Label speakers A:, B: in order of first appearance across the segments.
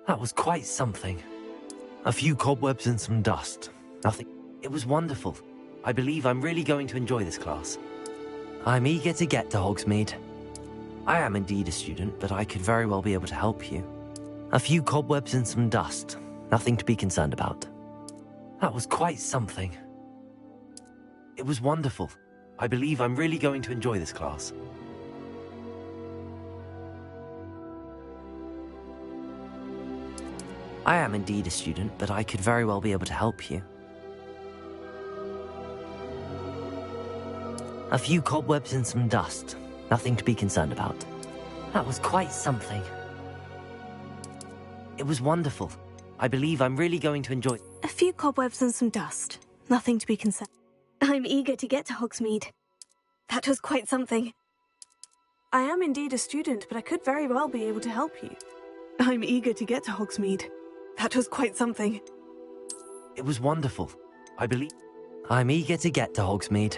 A: That was quite something. A few cobwebs and some dust. Nothing. It was wonderful. I believe I'm really going to enjoy this class. I'm eager to get to Hogsmeade. I am indeed a student, but I could very well be able to help you. A few cobwebs and some dust. Nothing to be concerned about. That was quite something. It was wonderful. I believe I'm really going to enjoy this class. I am indeed a student, but I could very well be able to help you. A few cobwebs and some dust. Nothing to be concerned about. That was quite something. It was wonderful. I believe I'm really going to enjoy...
B: A few cobwebs and some dust. Nothing to be concerned. I'm eager to get to Hogsmeade. That was quite something.
C: I am indeed a student, but I could very well be able to help you. I'm eager to get to Hogsmeade. That was quite something.
A: It was wonderful. I believe... I'm eager to get to Hogsmeade.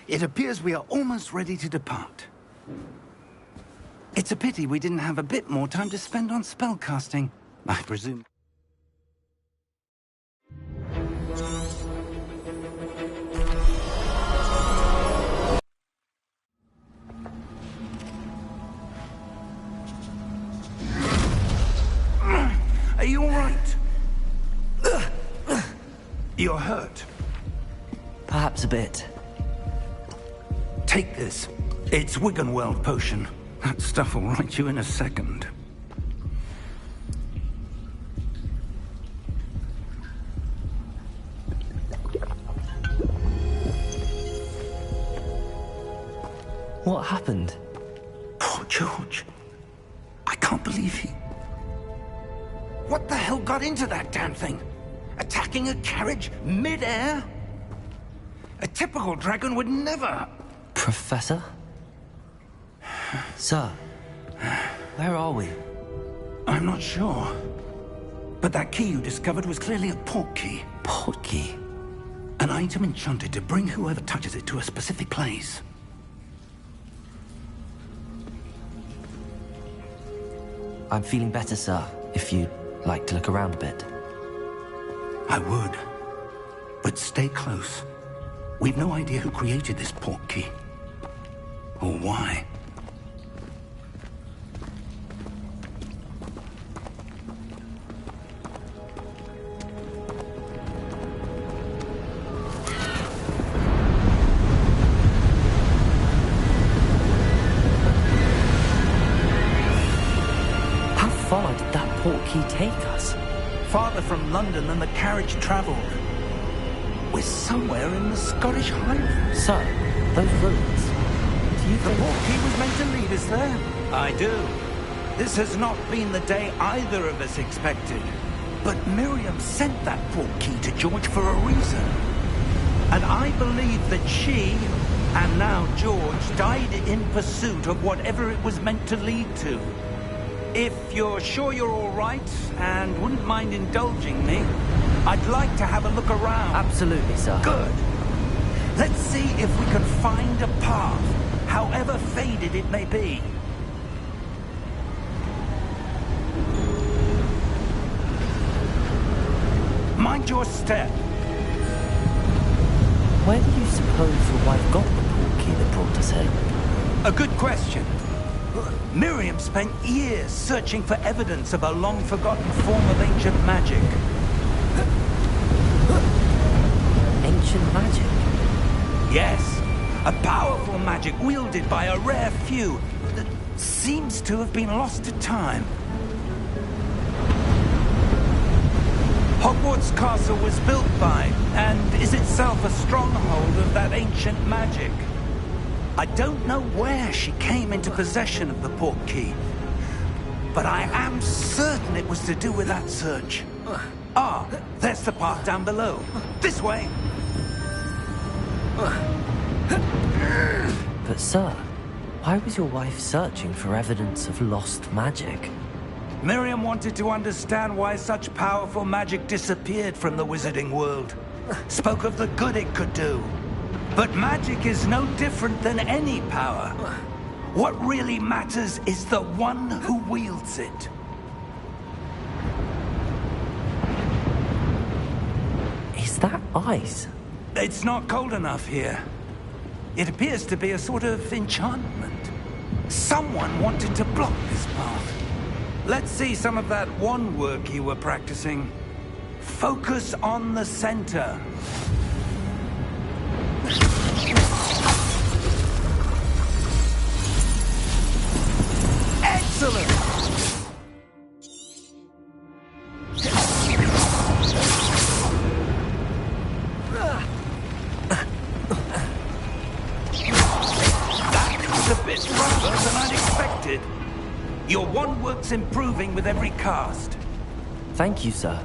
D: It appears we are almost ready to depart. It's a pity we didn't have a bit more time to spend on spellcasting, I presume. Are you all right? You're hurt.
A: Perhaps a bit.
D: Take this. It's Wiggenweld potion. That stuff will right you in a second.
A: What happened?
D: Poor George. I can't believe he... What the hell got into that damn thing? Attacking a carriage mid-air? A typical dragon would never...
A: Professor? Sir, where are we?
D: I'm not sure. But that key you discovered was clearly a port key.
A: Port key?
D: An item enchanted to bring whoever touches it to a specific place.
A: I'm feeling better, sir, if you'd like to look around a bit.
D: I would. But stay close. We've no idea who created this port key. Or why.
A: How far did that portkey take us?
D: Farther from London than the carriage travelled. We're somewhere in the Scottish Highlands.
A: Sir, those ruins. Do you
D: The
A: think...
D: portkey was meant to lead us there? I do. This has not been the day either of us expected. But Miriam sent that portkey to George for a reason. And I believe that she, and now George, died in pursuit of whatever it was meant to lead to. If you're sure you're all right, and wouldn't mind indulging me, I'd like to have a look around.
A: Absolutely, sir.
D: Good. Let's see if we can find a path, however faded it may be. Mind your step.
A: Where do you suppose your wife got the portkey that brought us here?
D: A good question. Miriam spent years searching for evidence of a long-forgotten form of ancient magic.
A: Ancient magic?
D: Yes, a powerful magic wielded by a rare few that seems to have been lost to time. Hogwarts Castle was built by, and is itself a stronghold of that ancient magic. I don't know where she came into possession of the portkey, but I am certain it was to do with that search. Ah, there's the path down below. This way!
A: But sir, why was your wife searching for evidence of lost magic?
D: Miriam wanted to understand why such powerful magic disappeared from the wizarding world. Spoke of the good it could do. But magic is no different than any power. What really matters is the one who wields it.
A: Is that ice?
D: It's not cold enough here. It appears to be a sort of enchantment. Someone wanted to block this path. Let's see some of that wand work you were practicing. Focus on the center. Excellent! That was a bit rougher than I'd expected. Your wand work's improving with every cast.
A: Thank you, sir.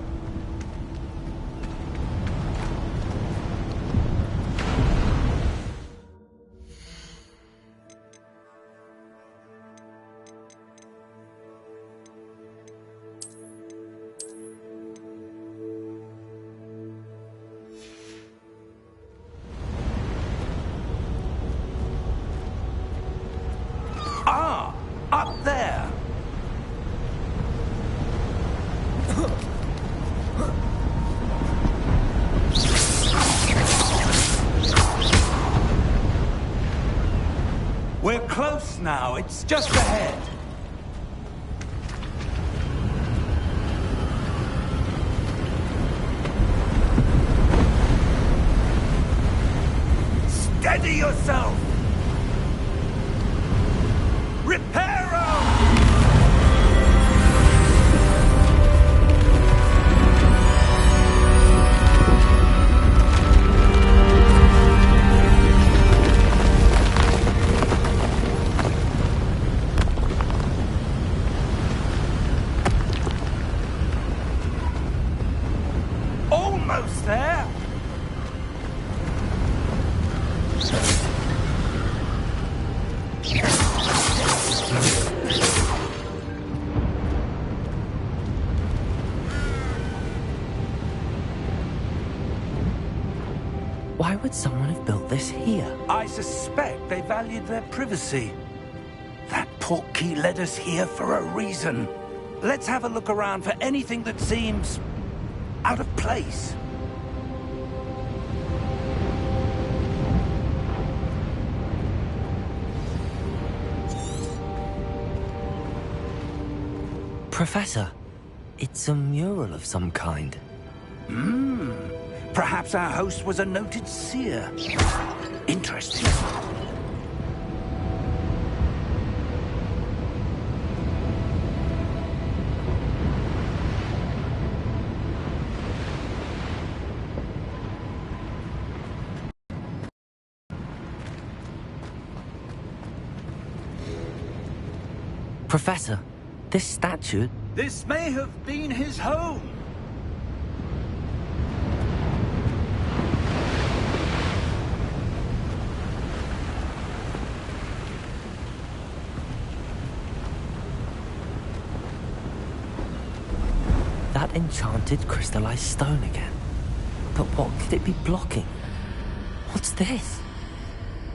D: Ah! Up there! We're close now. It's just ahead. Steady yourself! Reparo! Almost there!
A: Why would someone have built this here?
D: I suspect they valued their privacy. That portkey led us here for a reason. Let's have a look around for anything that seems out of place.
A: Professor, it's a mural of some kind.
D: Perhaps our host was a noted seer. Interesting.
A: Professor, this statue...
D: This may have been his home.
A: That enchanted crystallized stone again. But what could it be blocking? What's this?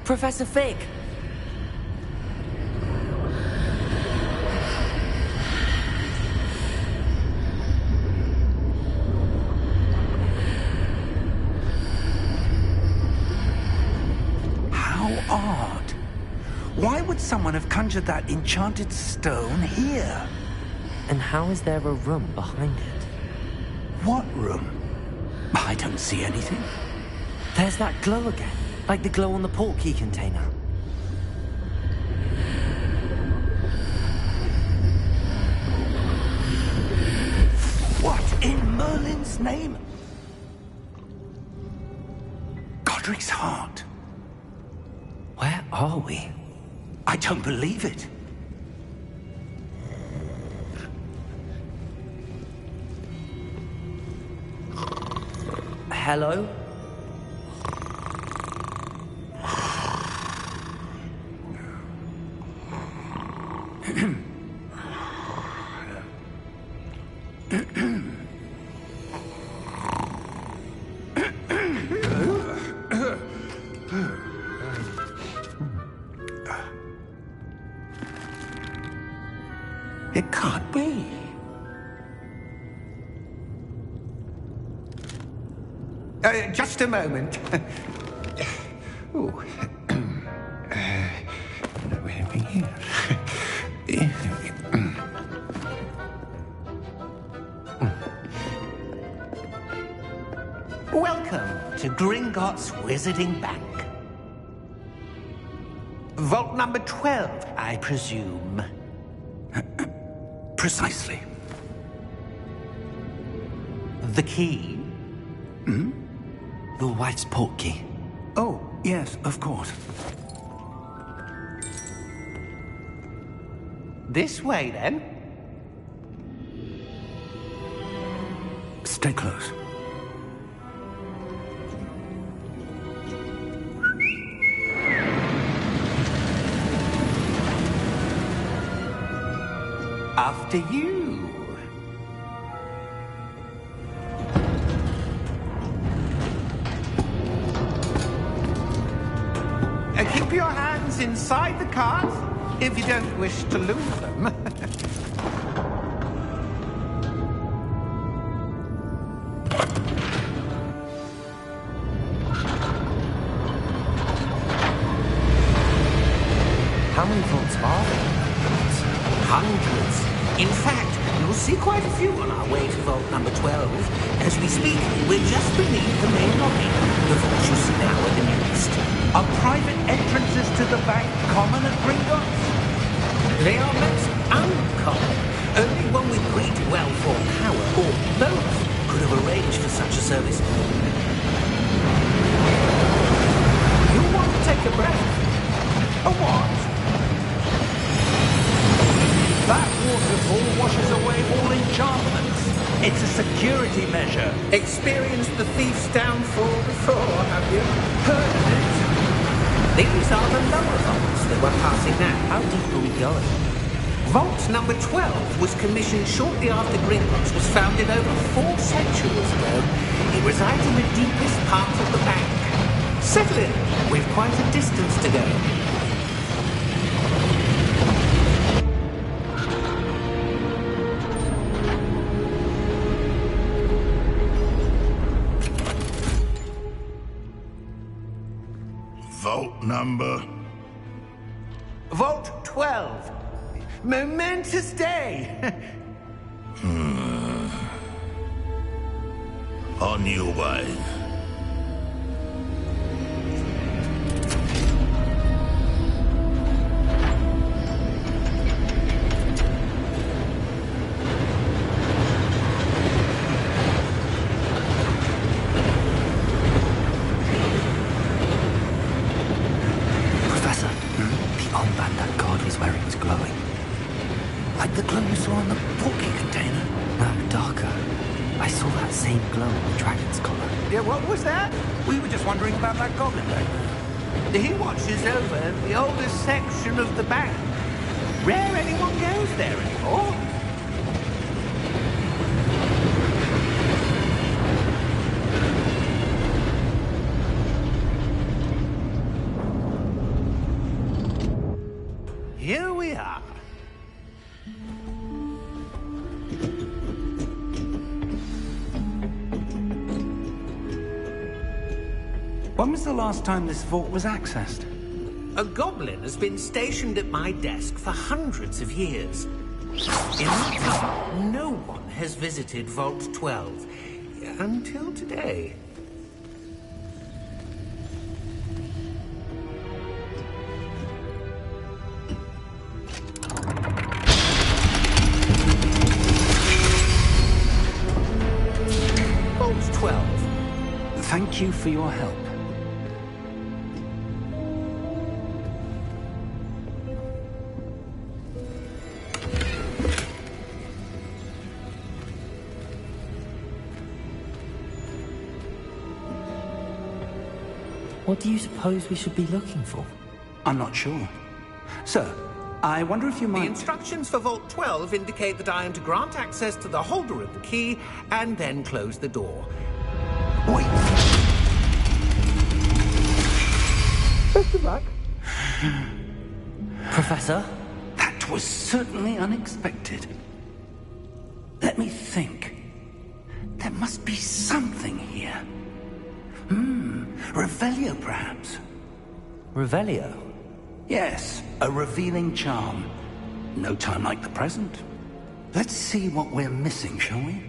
A: Professor Fig!
D: How odd. Why would someone have conjured that enchanted stone here?
A: And how is there a room behind it?
D: What room? I don't see anything.
A: There's that glow again, like the glow on the portkey container.
D: What in Merlin's name? Godric's heart.
A: Where are we?
D: I don't believe it.
A: Hello?
D: It can't be. Just a moment. Ooh. Where are we here? Welcome to Gringotts Wizarding Bank. Vault number 12, I presume. Precisely. The key?
A: Hmm? Your wife's portkey.
D: Oh, yes, of course. This way, then. Stay close. After you. Keep your hands inside the cart if you don't wish to lose them.
A: How many vaults are there?
E: Hundreds. In fact, you'll see quite a few on our way to vault number 12. As we speak, we're just beneath the main lobby. The vault you see now are the newest.
D: Are private entrances to the bank common at Gringotts?
E: They are most uncommon. Only one with great wealth or power, or both, could have arranged for such a service. You want to take a breath?
D: A what? That waterfall washes away all enchantments. It's a security measure.
E: Experienced the thief's downfall before, have you? Heard of it? These are the lower vaults that we're passing now.
A: How deep are we going?
E: Vault number 12 was commissioned shortly after Gringotts was founded over 4 centuries ago. It resides in the deepest part of the bank. Settle in. We've quite a distance to go.
F: Vault number?
D: Vault 12. Momentous day.
F: On your way.
A: Professor, the armband that guard was wearing was glowing. same glow in the dragon's collar.
E: Yeah, what was that?
D: We were just wondering about that goblin back there.
E: He watches over the oldest section of the bank. Rare anyone goes there anymore. Here we are.
D: When was the last time this vault was accessed?
E: A goblin has been stationed at my desk for hundreds of years. In that time, no one has visited Vault 12 until today. Vault 12.
D: Thank you for your help.
A: What do you suppose we should be looking for?
D: I'm not sure. Sir, I wonder if you
E: The
D: might...
E: instructions for Vault 12 indicate that I am to grant access to the holder of the key and then close the door.
D: Wait!
E: Best of luck.
A: Professor?
D: That was certainly unexpected. Let me think. There must be something here. Revelio, perhaps?
A: Revelio?
D: Yes, a revealing charm. No time like the present. Let's see what we're missing, shall we?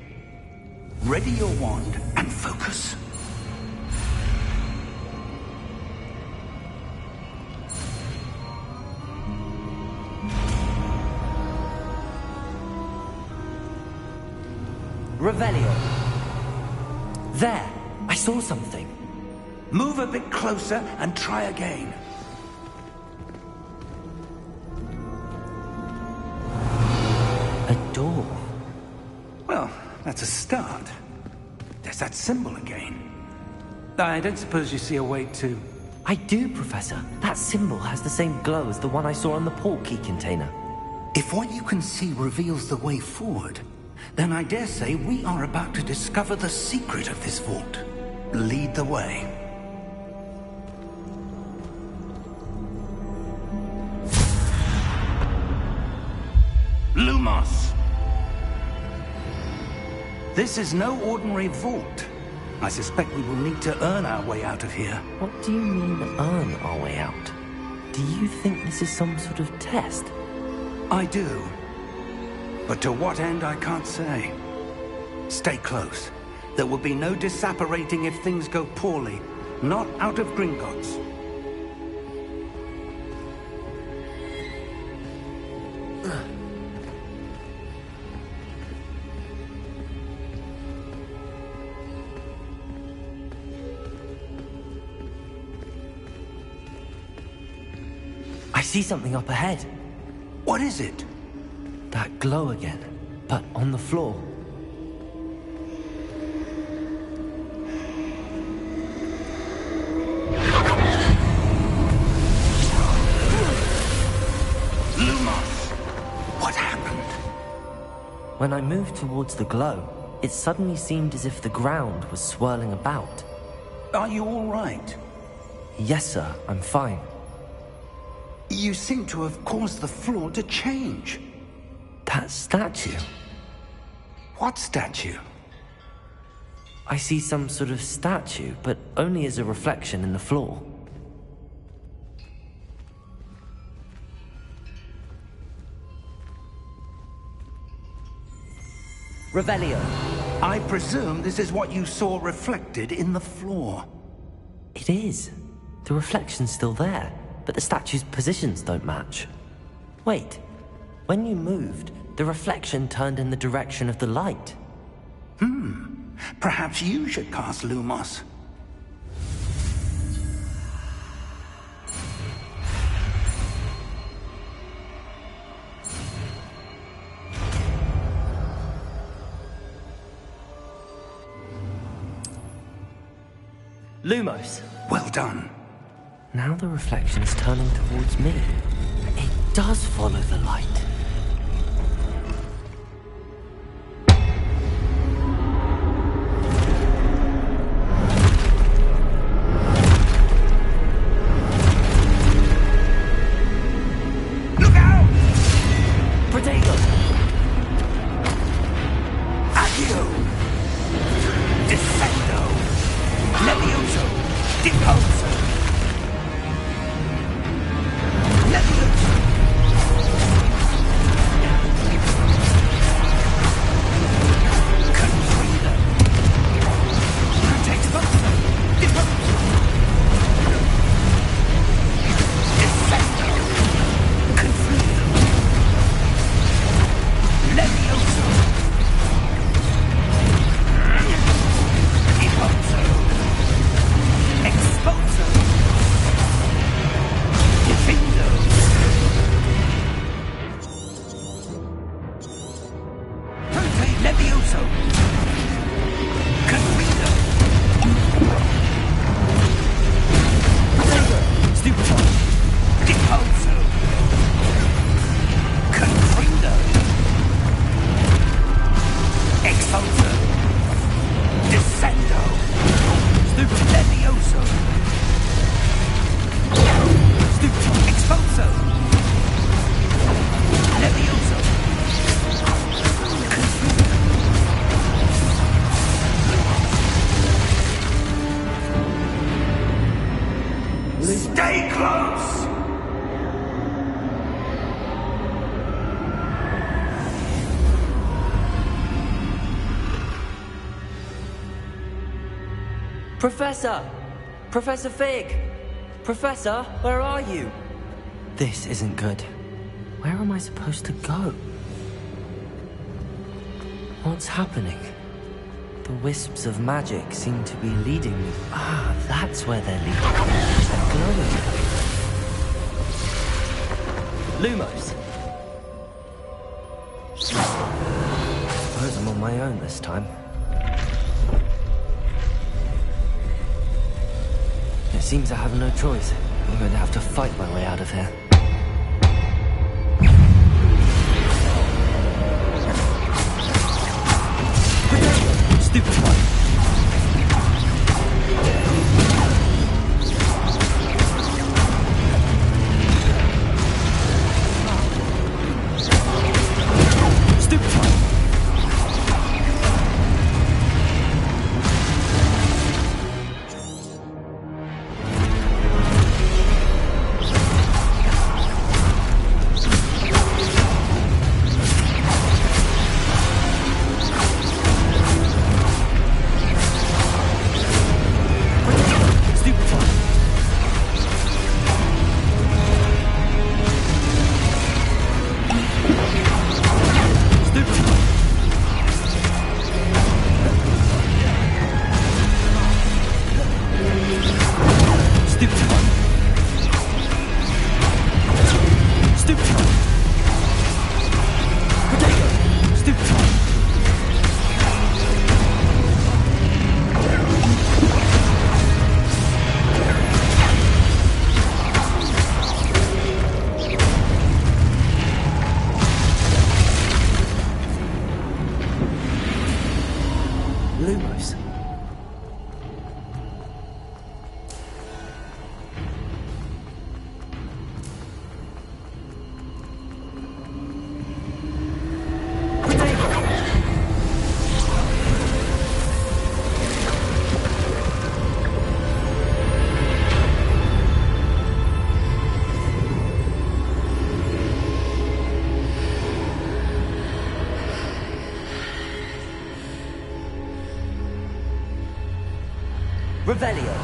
D: Ready your wand and focus.
A: Revelio. There! I saw something.
D: Move a bit closer and try again.
A: A door.
D: Well, that's a start. There's that symbol again. I don't suppose you see a way to...
A: I do, Professor. That symbol has the same glow as the one I saw on the port key container.
D: If what you can see reveals the way forward, then I dare say we are about to discover the secret of this vault. Lead the way. Lumos! This is no ordinary vault. I suspect we will need to earn our way out of here.
A: What do you mean, earn our way out? Do you think this is some sort of test?
D: I do. But to what end, I can't say. Stay close. There will be no disapparating if things go poorly. Not out of Gringotts.
A: I see something up ahead.
D: What is it?
A: That glow again, but on the floor.
D: Lumos! What happened?
A: When I moved towards the glow, it suddenly seemed as if the ground was swirling about.
D: Are you all right?
A: Yes, sir, I'm fine.
D: You seem to have caused the floor to change.
A: That statue.
D: What statue?
A: I see some sort of statue, but only as a reflection in the floor. Revelio.
D: I presume this is what you saw reflected in the floor.
A: It is. The reflection's still there, but the statue's positions don't match. Wait. When you moved, the reflection turned in the direction of the light.
D: Perhaps you should cast Lumos.
A: Lumos.
D: Well done.
A: Now the reflection's turning towards me. It does follow the light.
D: Look out!
A: Protego!
D: Accio! Descendo! Levioso! Deposo! Levioso! Confido! Protexposo! Deposo! Descendo! Confido! Levioso! Deposo! Exposo! Defendo! Prote Levioso! Confido! Stupefy! Deposo! Confido! Exposo! Descendo! Stupefy! Levioso! Stupefy! Exposo! Levioso! Stay close!
A: Professor! Professor Fig! Professor, where are you? This isn't good. Where am I supposed to go? What's happening? The wisps of magic seem to be leading me. Ah, that's where they're leading. They're glowing. Lumos! Suppose I'm on my own this time. It seems I have no choice. I'm going to have to fight my way out of here. Stupid one. Stupid one. Lumos. Revelio.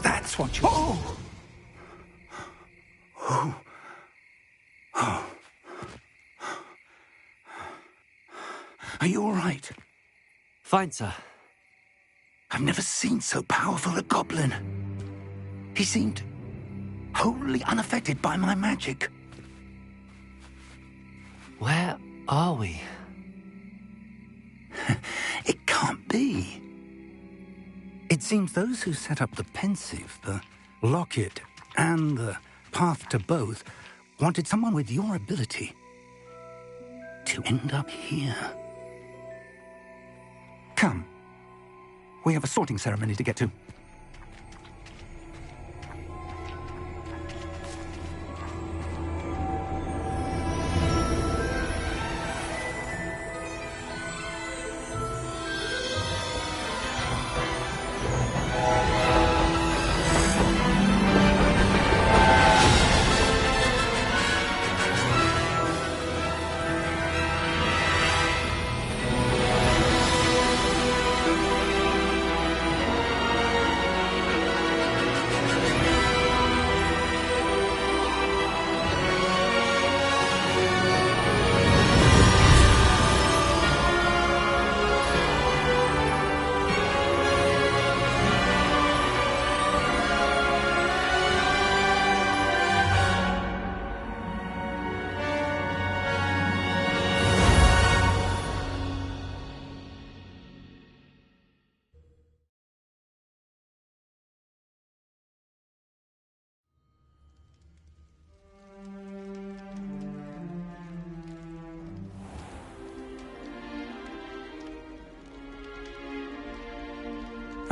D: That's what you... Oh! Are you all right?
A: Fine, sir.
D: I've never seen so powerful a goblin. He seemed wholly unaffected by my magic.
A: Where are we?
D: It can't be. It seems those who set up the pensive, the locket, and the path to both wanted someone with your ability to end up here. Come. We have a sorting ceremony to get to.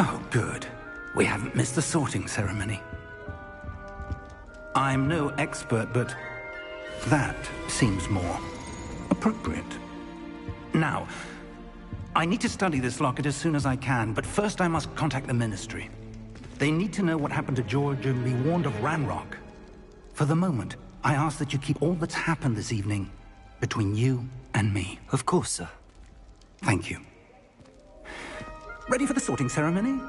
D: Oh, good. We haven't missed the sorting ceremony. I'm no expert, but that seems more appropriate. Now, I need to study this locket as soon as I can, but first I must contact the Ministry. They need to know what happened to George and be warned of Ranrock. For the moment, I ask that you keep all that's happened this evening between you and me.
A: Of course, sir.
D: Thank you. Ready for the sorting ceremony?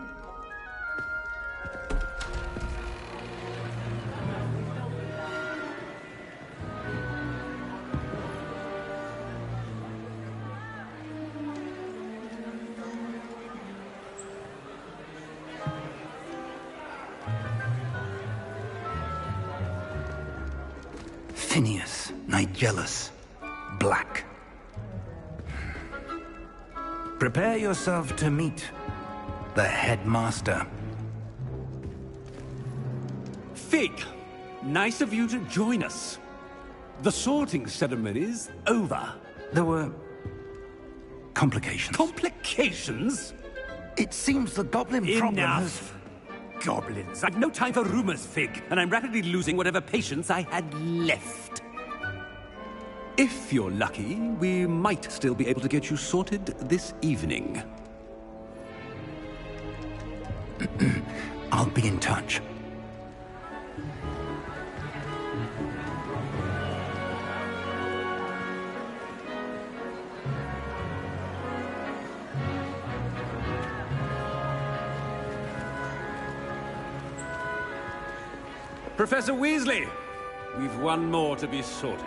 D: Phineas, Nigellus, Black. Prepare yourself to meet the headmaster.
G: Fig, nice of you to join us. The sorting ceremony's over.
D: There were complications.
G: Complications?
D: It seems the goblin problem has...
G: Enough! Goblins. I've no time for rumors, Fig, and I'm rapidly losing whatever patience I had left. If you're lucky, we might still be able to get you sorted this evening.
D: I'll be in touch.
G: Professor Weasley, we've one more to be sorted.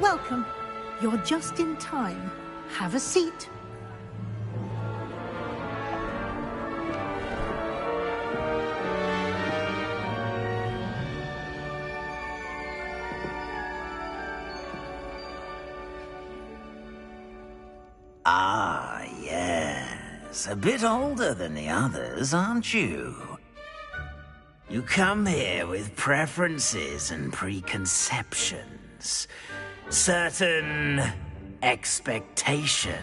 H: Welcome. You're just in time. Have a seat.
I: Ah, yes. A bit older than the others, aren't you? You come here with preferences and preconceptions. Certain expectations.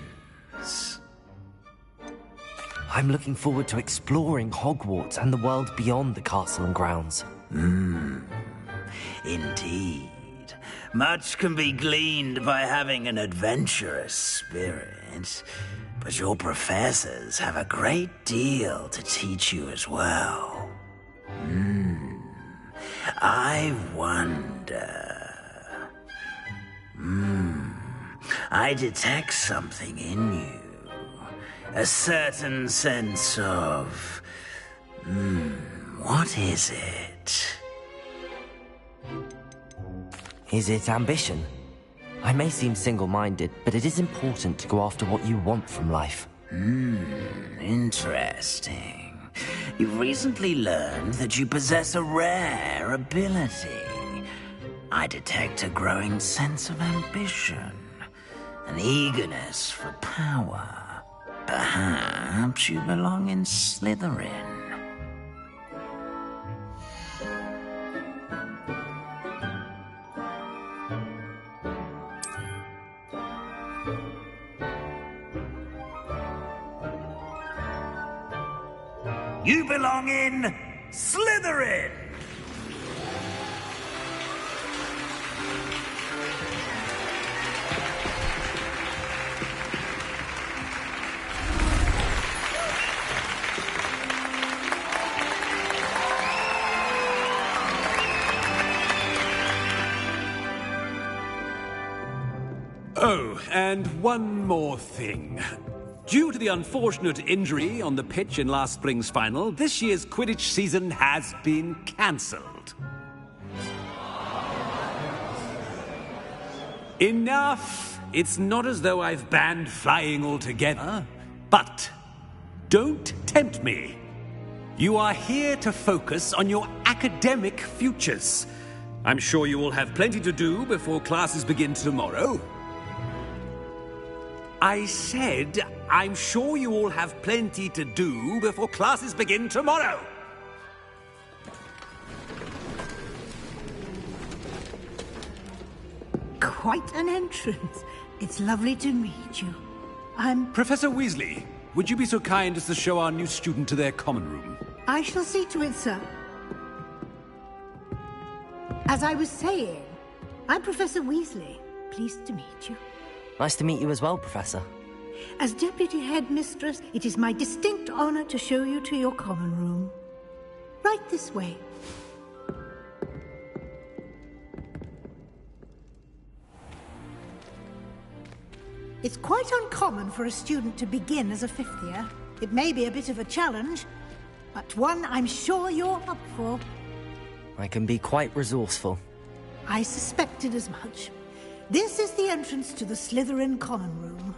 A: I'm looking forward to exploring Hogwarts and the world beyond the castle and grounds.
I: Indeed. Much can be gleaned by having an adventurous spirit, but your professors have a great deal to teach you as well. I wonder... I detect something in you. A certain sense of... what is it?
A: Is it ambition? I may seem single-minded, but it is important to go after what you want from life.
I: Interesting. You've recently learned that you possess a rare ability. I detect a growing sense of ambition, an eagerness for power. Perhaps you belong in Slytherin. You belong in Slytherin!
G: Oh, and one more thing. Due to the unfortunate injury on the pitch in last spring's final, this year's Quidditch season has been cancelled. Enough! It's not as though I've banned flying altogether. But don't tempt me. You are here to focus on your academic futures. I'm sure you will have plenty to do before classes begin tomorrow. I said, I'm sure you all have plenty to do before classes begin tomorrow.
H: Quite an entrance. It's lovely to meet you. I'm...
G: Professor Weasley, would you be so kind as to show our new student to their common room?
H: I shall see to it, sir. As I was saying, I'm Professor Weasley. Pleased to meet you.
A: Nice to meet you as well, Professor.
H: As Deputy Headmistress, it is my distinct honor to show you to your common room. Right this way. It's quite uncommon for a student to begin as a fifth year. It may be a bit of a challenge, but one I'm sure you're up for.
A: I can be quite resourceful.
H: I suspected as much. This is the entrance to the Slytherin common room.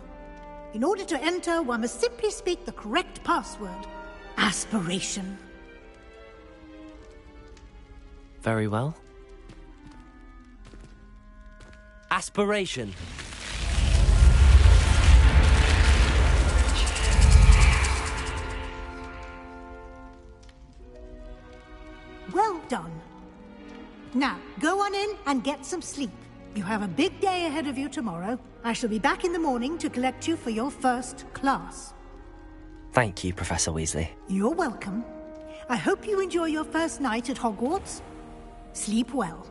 H: In order to enter, one must simply speak the correct password. Aspiration.
A: Very well. Aspiration.
H: Well done. Now, go on in and get some sleep. You have a big day ahead of you tomorrow. I shall be back in the morning to collect you for your first class.
A: Thank you, Professor Weasley.
H: You're welcome. I hope you enjoy your first night at Hogwarts. Sleep well.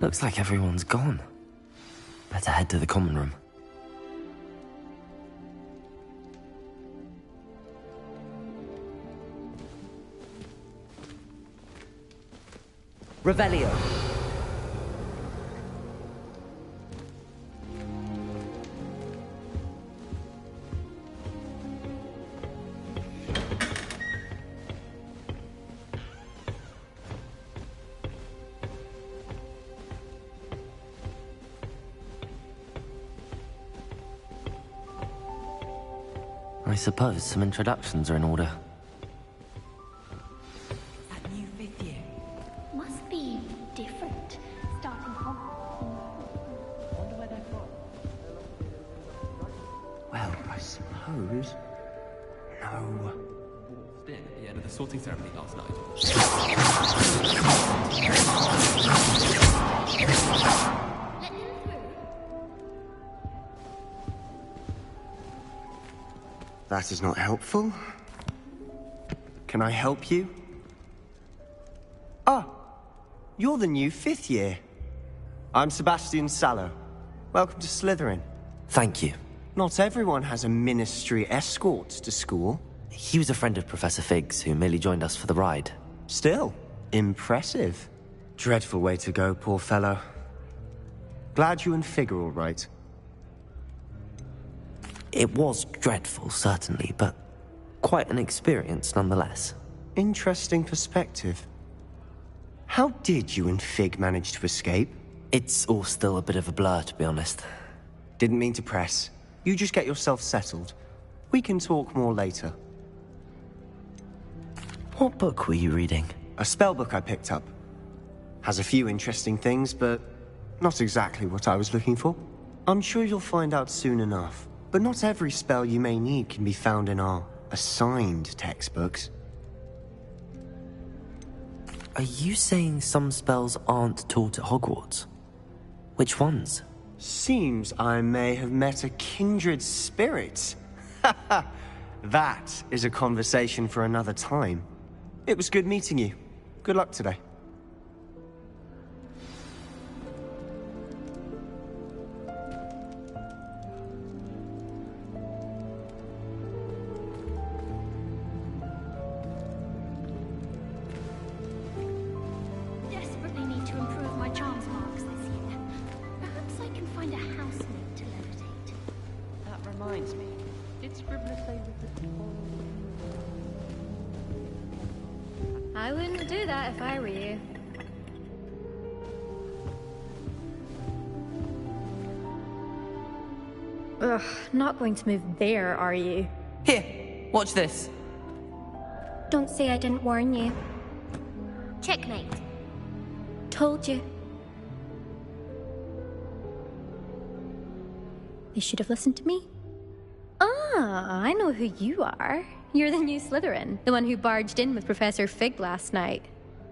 A: Looks like everyone's gone. Better head to the common room. Revelio. I suppose some introductions are in order.
J: That new fifth year must be different. Starting home.
D: Well, I suppose... No.
K: At the end of the sorting ceremony last night.
J: Let him through.
L: That is not helpful. Can I help you? Ah, you're the new fifth year. I'm Sebastian Sallow. Welcome to Slytherin.
A: Thank you.
L: Not everyone has a ministry escort to school.
A: He was a friend of Professor Fig's who merely joined us for the ride.
L: Still, impressive. Dreadful way to go, poor fellow. Glad you and Fig are all right.
A: It was dreadful, certainly, but quite an experience nonetheless.
L: Interesting perspective. How did you and Fig manage to escape?
A: It's all still a bit of a blur, to be honest.
L: Didn't mean to press. You just get yourself settled. We can talk more later.
A: What book were you reading?
L: A spell book I picked up. Has a few interesting things, but not exactly what I was looking for. I'm sure you'll find out soon enough. But not every spell you may need can be found in our assigned textbooks.
A: Are you saying some spells aren't taught at Hogwarts? Which ones?
L: Seems I may have met a kindred spirit. That is a conversation for another time. It was good meeting you. Good luck today.
J: Desperately need to improve my charms marks this year. Perhaps I can find a housemaid to levitate.
K: That reminds me. Did Scribbler say with the
M: I wouldn't do that if I were you. Ugh, not going to move there, are you?
K: Here, watch this.
J: Don't say I didn't warn you. Checkmate.
M: Told you. You should have listened to me. Ah, I know who you are. You're the new Slytherin, the one who barged in with Professor Fig last night.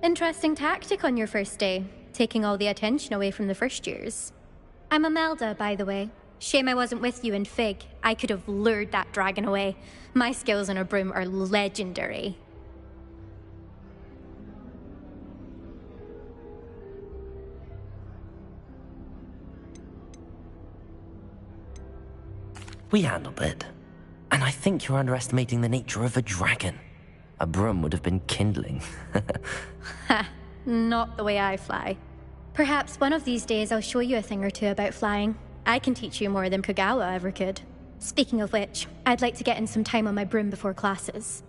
M: Interesting tactic on your first day, taking all the attention away from the first years. I'm Imelda, by the way. Shame I wasn't with you and Fig. I could have lured that dragon away. My skills on a broom are legendary.
A: We handled it. And I think you're underestimating the nature of a dragon. A broom would have been kindling.
M: Ha, not the way I fly. Perhaps one of these days I'll show you a thing or two about flying. I can teach you more than Kagawa ever could. Speaking of which, I'd like to get in some time on my broom before classes.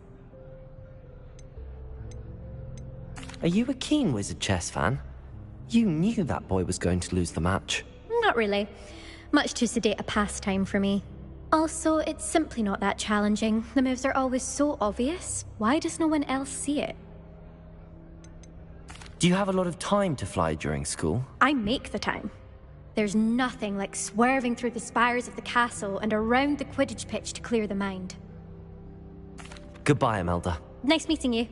A: Are you a keen Wizard chess fan? You knew that boy was going to lose the match.
M: Not really. Much too sedate a pastime for me. Also, it's simply not that challenging. The moves are always so obvious. Why does no one else see it?
A: Do you have a lot of time to fly during school?
M: I make the time. There's nothing like swerving through the spires of the castle and around the Quidditch pitch to clear the mind.
A: Goodbye, Imelda.
M: Nice meeting you.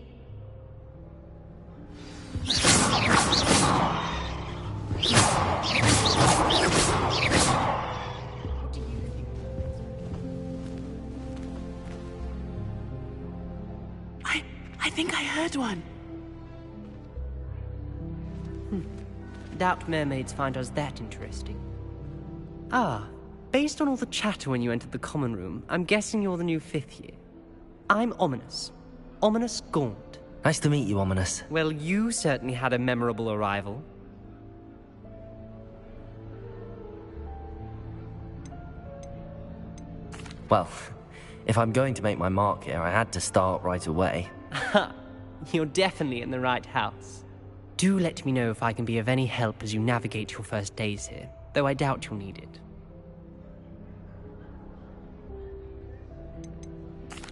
C: I think I heard one.
K: Doubt mermaids find us that interesting. Ah, based on all the chatter when you entered the common room, I'm guessing you're the new 5th year. I'm Ominous. Ominous Gaunt.
A: Nice to meet you, Ominous.
K: Well, you certainly had a memorable arrival.
A: Well, if I'm going to make my mark here, I had to start right away.
K: Ha! You're definitely in the right house. Do let me know if I can be of any help as you navigate your first days here, though I doubt you'll need it.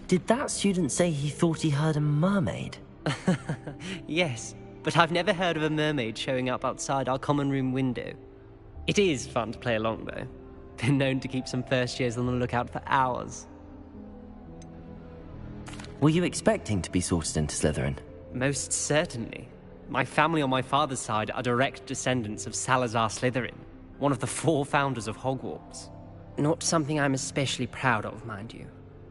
A: Did that student say he thought he heard a mermaid?
K: Yes, but I've never heard of a mermaid showing up outside our common room window. It is fun to play along, though. Been known to keep some first years on the lookout for hours.
A: Were you expecting to be sorted into Slytherin?
K: Most certainly. My family on my father's side are direct descendants of Salazar Slytherin, one of the 4 founders of Hogwarts. Not something I'm especially proud of, mind you.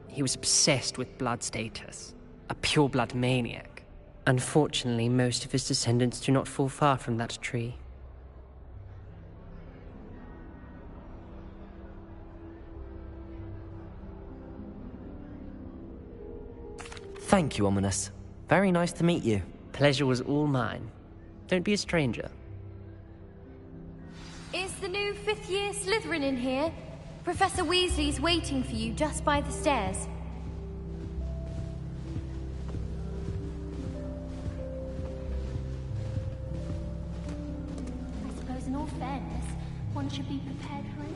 K: He was obsessed with blood status, a pure-blood maniac. Unfortunately, most of his descendants do not fall far from that tree.
A: Thank you, Ominous. Very nice to meet you.
K: Pleasure was all mine. Don't be a stranger.
M: Is the new fifth-year Slytherin in here? Professor Weasley's waiting for you just by the stairs.
J: I suppose in all fairness, one should be prepared for it.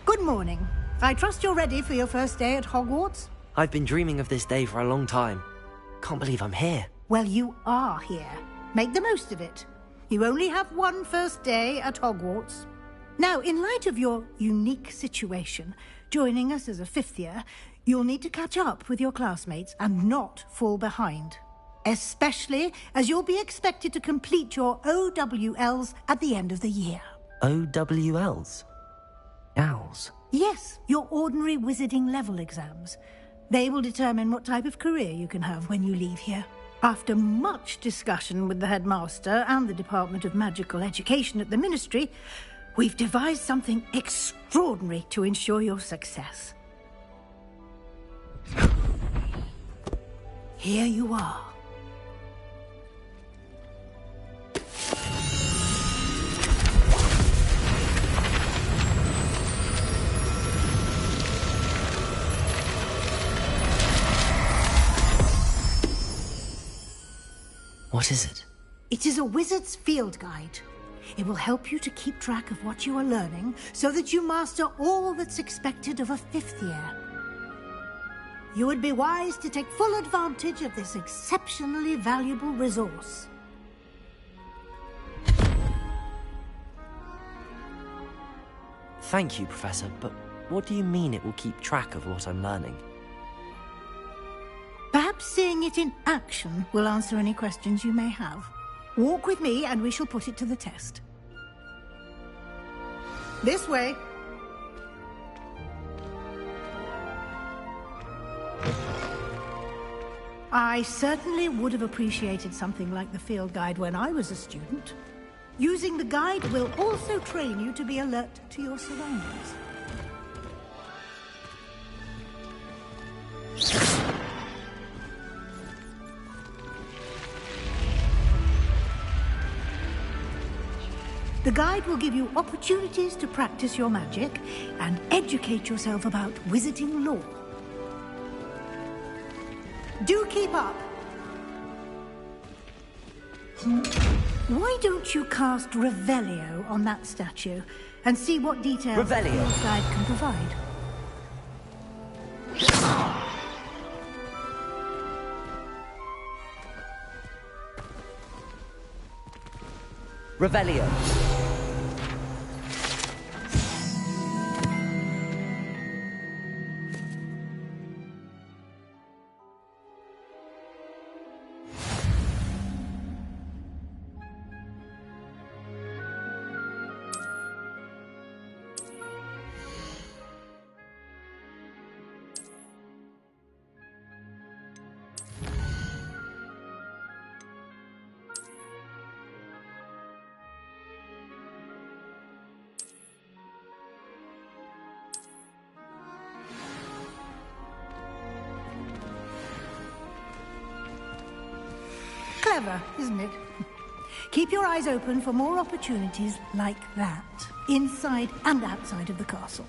H: Good morning. I trust you're ready for your first day at Hogwarts?
A: I've been dreaming of this day for a long time. Can't believe I'm here.
H: Well, you are here. Make the most of it. You only have one first day at Hogwarts. Now, in light of your unique situation, joining us as a fifth year, you'll need to catch up with your classmates and not fall behind. Especially as you'll be expected to complete your OWLs at the end of the year.
A: OWLs? Owls?
H: Yes, your ordinary wizarding level exams. They will determine what type of career you can have when you leave here. After much discussion with the headmaster and the Department of Magical Education at the Ministry, we've devised something extraordinary to ensure your success. Here you are.
A: What is it?
H: It is a wizard's field guide. It will help you to keep track of what you are learning so that you master all that's expected of a fifth year. You would be wise to take full advantage of this exceptionally valuable resource.
A: Thank you, Professor, but what do you mean it will keep track of what I'm learning?
H: Perhaps seeing it in action will answer any questions you may have. Walk with me and we shall put it to the test. This way. I certainly would have appreciated something like the field guide when I was a student. Using the guide will also train you to be alert to your surroundings. The guide will give you opportunities to practice your magic and educate yourself about wizarding lore. Do keep up. Why don't you cast Revelio on that statue and see what details the field guide can provide?
A: Revelio.
H: Clever, isn't it? Keep your eyes open for more opportunities like that, inside and outside of the castle.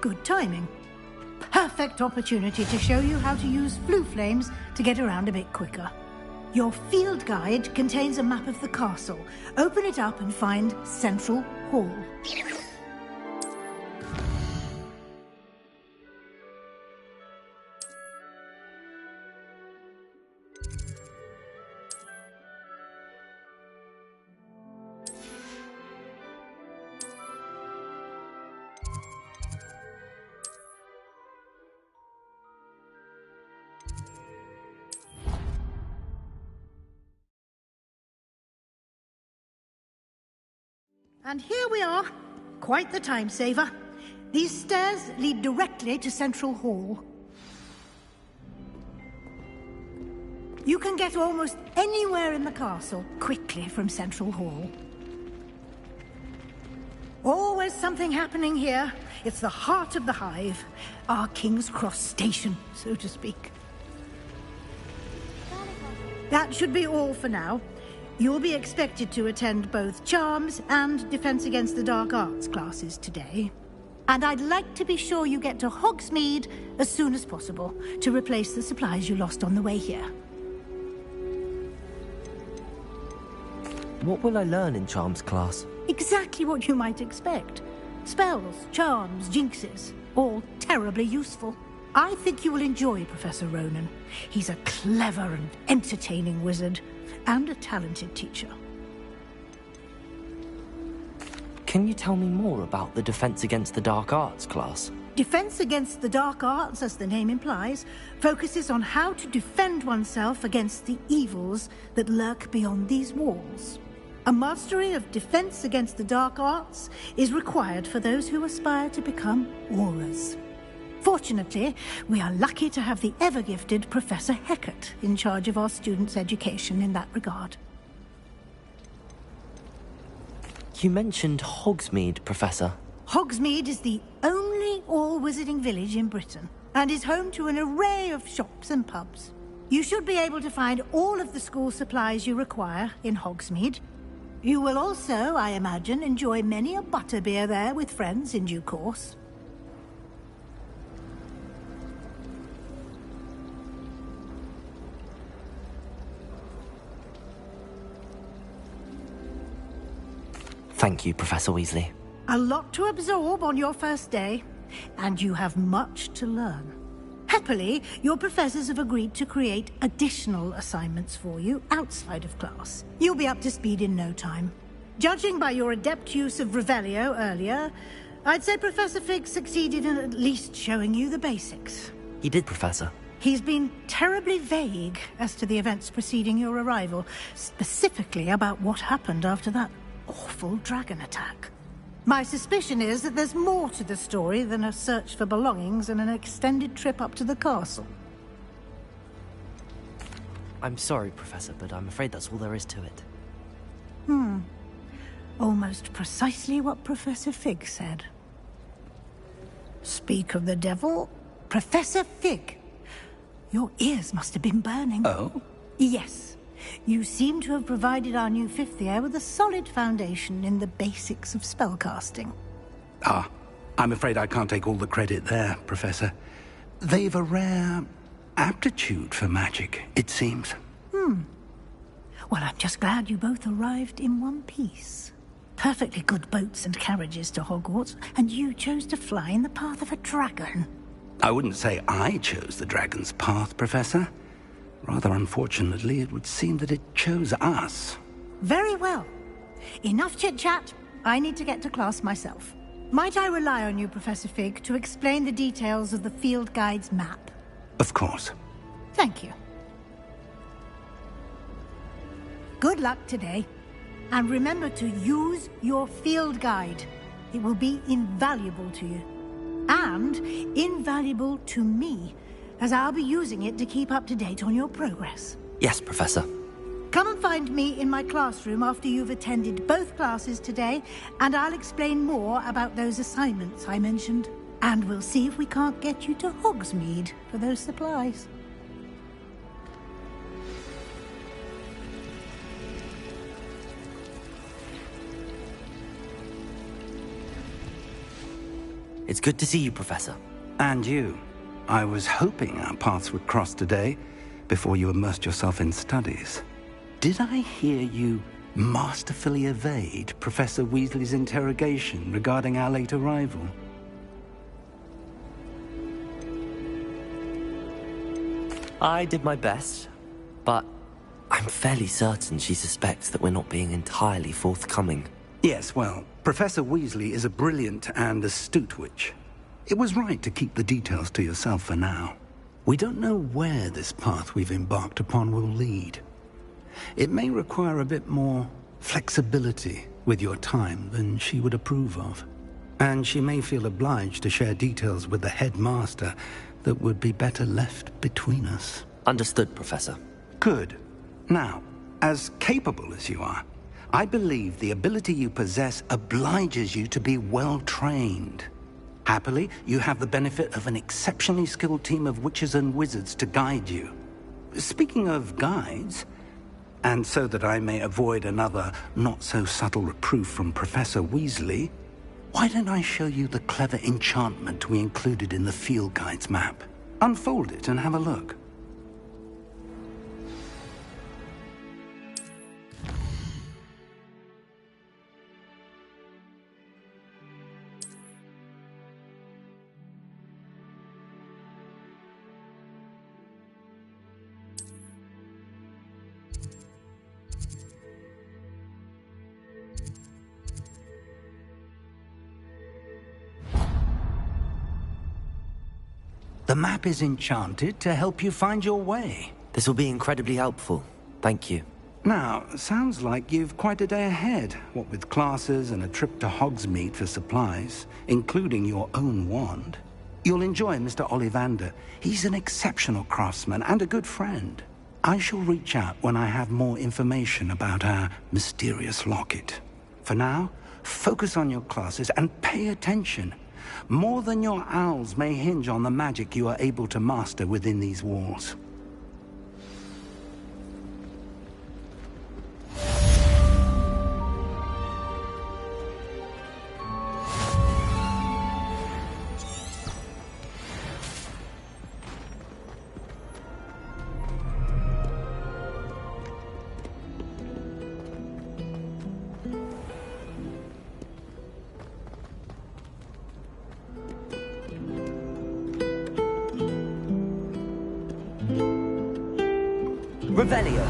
H: Good timing. Perfect opportunity to show you how to use flue flames to get around a bit quicker. Your field guide contains a map of the castle. Open it up and find Central Hall. And here we are. Quite the time saver. These stairs lead directly to Central Hall. You can get almost anywhere in the castle quickly from Central Hall. Always something happening here. It's the heart of the hive. Our King's Cross station, so to speak. That should be all for now. You'll be expected to attend both Charms and Defense Against the Dark Arts classes today. And I'd like to be sure you get to Hogsmeade as soon as possible to replace the supplies you lost on the way here.
A: What will I learn in Charms class?
H: Exactly what you might expect. Spells, charms, jinxes, all terribly useful. I think you will enjoy Professor Ronan. He's a clever and entertaining wizard, and a talented teacher.
A: Can you tell me more about the Defense Against the Dark Arts class?
H: Defense Against the Dark Arts, as the name implies, focuses on how to defend oneself against the evils that lurk beyond these walls. A mastery of Defense Against the Dark Arts is required for those who aspire to become Aurors. Fortunately, we are lucky to have the ever-gifted Professor Hecat in charge of our students' education in that regard.
A: You mentioned Hogsmeade, Professor.
H: Hogsmeade is the only all-wizarding village in Britain, and is home to an array of shops and pubs. You should be able to find all of the school supplies you require in Hogsmeade. You will also, I imagine, enjoy many a butterbeer there with friends in due course.
A: Thank you, Professor Weasley.
H: A lot to absorb on your first day, and you have much to learn. Happily, your professors have agreed to create additional assignments for you outside of class. You'll be up to speed in no time. Judging by your adept use of Revelio earlier, I'd say Professor Fig succeeded in at least showing you the basics.
A: He did, Professor.
H: He's been terribly vague as to the events preceding your arrival, specifically about what happened after that awful dragon attack. My suspicion is that there's more to the story than a search for belongings and an extended trip up to the castle.
A: I'm sorry, Professor, but I'm afraid that's all there is to it.
H: Almost precisely what Professor Fig said. Speak of the devil, Professor Fig. Your ears must have been burning.
E: Oh?
H: Yes. You seem to have provided our new fifth year with a solid foundation in the basics of spellcasting.
E: Ah, I'm afraid I can't take all the credit there, Professor. They've a rare aptitude for magic, it seems.
H: Well, I'm just glad you both arrived in one piece. Perfectly good boats and carriages to Hogwarts, and you chose to fly in the path of a dragon.
E: I wouldn't say I chose the dragon's path, Professor. Rather unfortunately, it would seem that it chose us.
H: Very well. Enough chit-chat. I need to get to class myself. Might I rely on you, Professor Fig, to explain the details of the field guide's map?
E: Of course.
H: Thank you. Good luck today. And remember to use your field guide. It will be invaluable to you. And invaluable to me, as I'll be using it to keep up to date on your progress.
A: Yes, Professor.
H: Come and find me in my classroom after you've attended both classes today, and I'll explain more about those assignments I mentioned. And we'll see if we can't get you to Hogsmeade for those supplies.
A: It's good to see you, Professor.
E: And you. I was hoping our paths would cross today,
D: before you immersed yourself in studies. Did I hear you masterfully evade Professor Weasley's interrogation regarding our late arrival?
A: I did my best, but I'm fairly certain she suspects that we're not being entirely forthcoming.
D: Yes, well, Professor Weasley is a brilliant and astute witch. It was right to keep the details to yourself for now. We don't know where this path we've embarked upon will lead. It may require a bit more flexibility with your time than she would approve of. And she may feel obliged to share details with the headmaster that would be better left between us.
A: Understood, Professor.
D: Good. Now, as capable as you are, I believe the ability you possess obliges you to be well trained. Happily, you have the benefit of an exceptionally skilled team of witches and wizards to guide you. Speaking of guides, and so that I may avoid another not-so-subtle reproof from Professor Weasley, why don't I show you the clever enchantment we included in the field guide's map? Unfold it and have a look. The map is enchanted to help you find your way.
A: This will be incredibly helpful. Thank you.
D: Now, sounds like you've quite a day ahead, what with classes and a trip to Hogsmeade for supplies, including your own wand. You'll enjoy Mr. Ollivander. He's an exceptional craftsman and a good friend. I shall reach out when I have more information about our mysterious locket. For now, focus on your classes and pay attention. More than your owls may hinge on the magic you are able to master within these walls.
A: Revelio.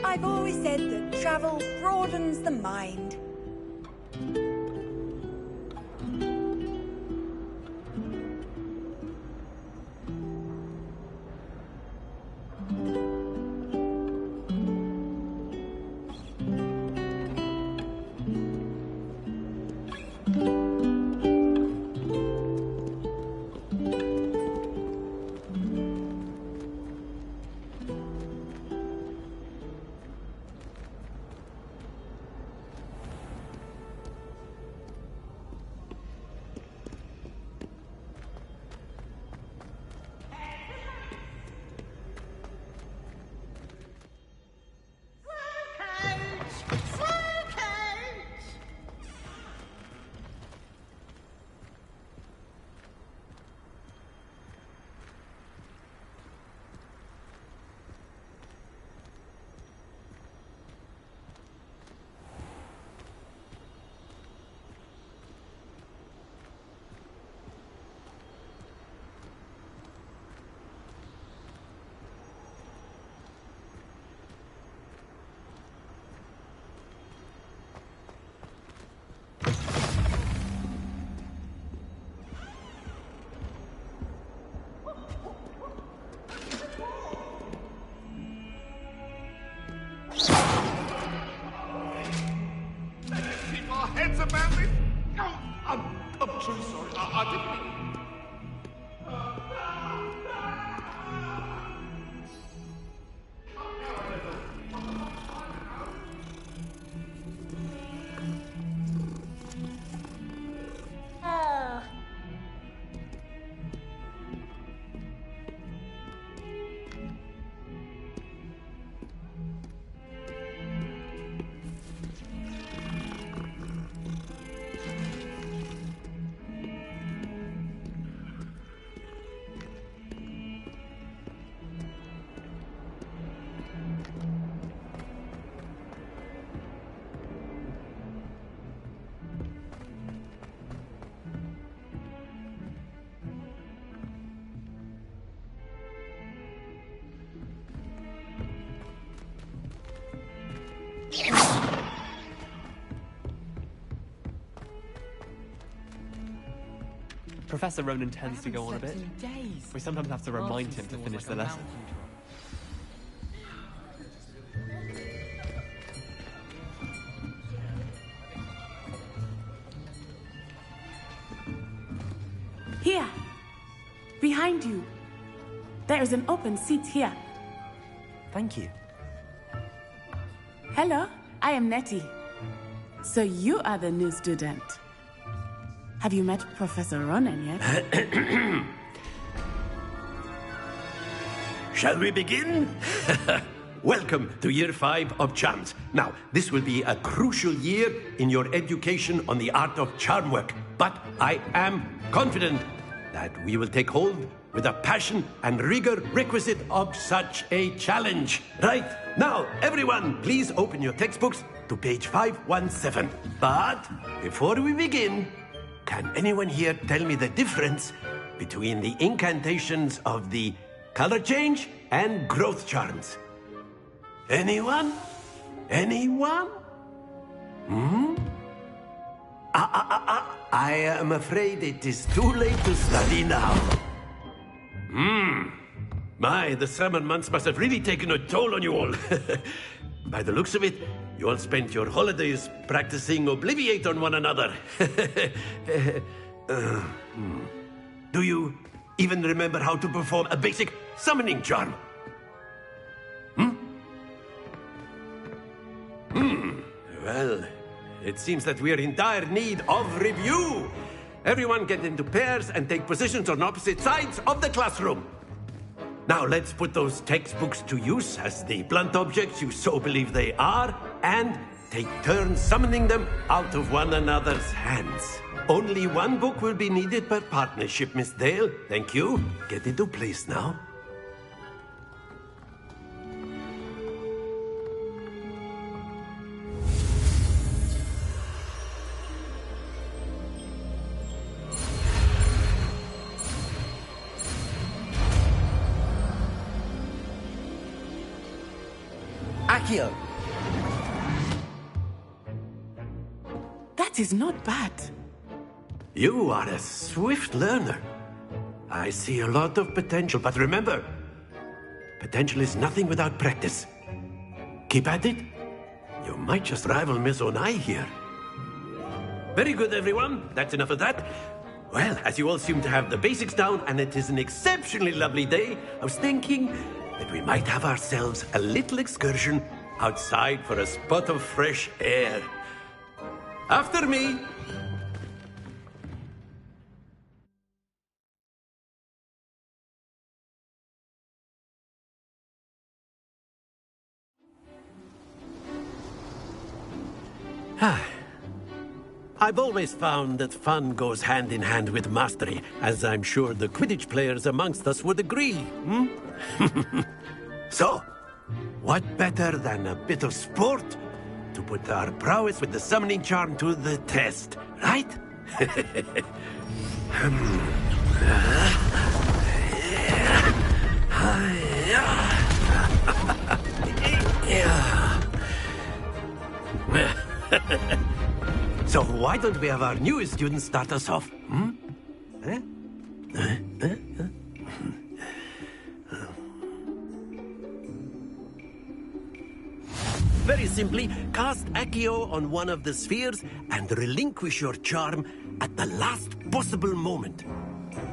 N: I've always said that travel broadens the mind.
F: I'm so sorry. I didn't mean...
K: Professor Ronan tends to go on a bit. We sometimes have to remind him to finish the lesson.
O: Here! Behind you! There is an open seat here.
A: Thank you.
O: Hello, I am Nettie. So you are the new student. Have you met Professor Ronan yet?
P: Shall we begin? Welcome to Year 5 of Charms. Now, this will be a crucial year in your education on the art of charm work. But I am confident that we will take hold with the passion and rigor requisite of such a challenge. Right, now, everyone, please open your textbooks to page 517. But before we begin, can anyone here tell me the difference between the incantations of the color change and growth charms? Anyone? Anyone? I am afraid it is too late to study now. My, the summer months must have really taken a toll on you all. By the looks of it, you all spent your holidays practicing Obliviate on one another. Do you even remember how to perform a basic summoning charm? Well, it seems that we are in dire need of review. Everyone get into pairs and take positions on opposite sides of the classroom. Now let's put those textbooks to use as the blunt objects you so believe they are, and take turns summoning them out of one another's hands. Only one book will be needed per partnership, Miss Dale. Thank you. Get into place now.
A: Accio!
O: That is not bad.
P: You are a swift learner. I see a lot of potential, but remember, potential is nothing without practice. Keep at it. You might just rival Miss Onai here. Very good, everyone. That's enough of that. Well, as you all seem to have the basics down, and it is an exceptionally lovely day, I was thinking that we might have ourselves a little excursion outside for a spot of fresh air. After me. I've always found that fun goes hand in hand with mastery, as I'm sure the Quidditch players amongst us would agree. So, what better than a bit of sport to put our prowess with the summoning charm to the test, right? So why don't we have our newest student start us off? Very simply, cast Accio on one of the spheres and relinquish your charm at the last possible moment.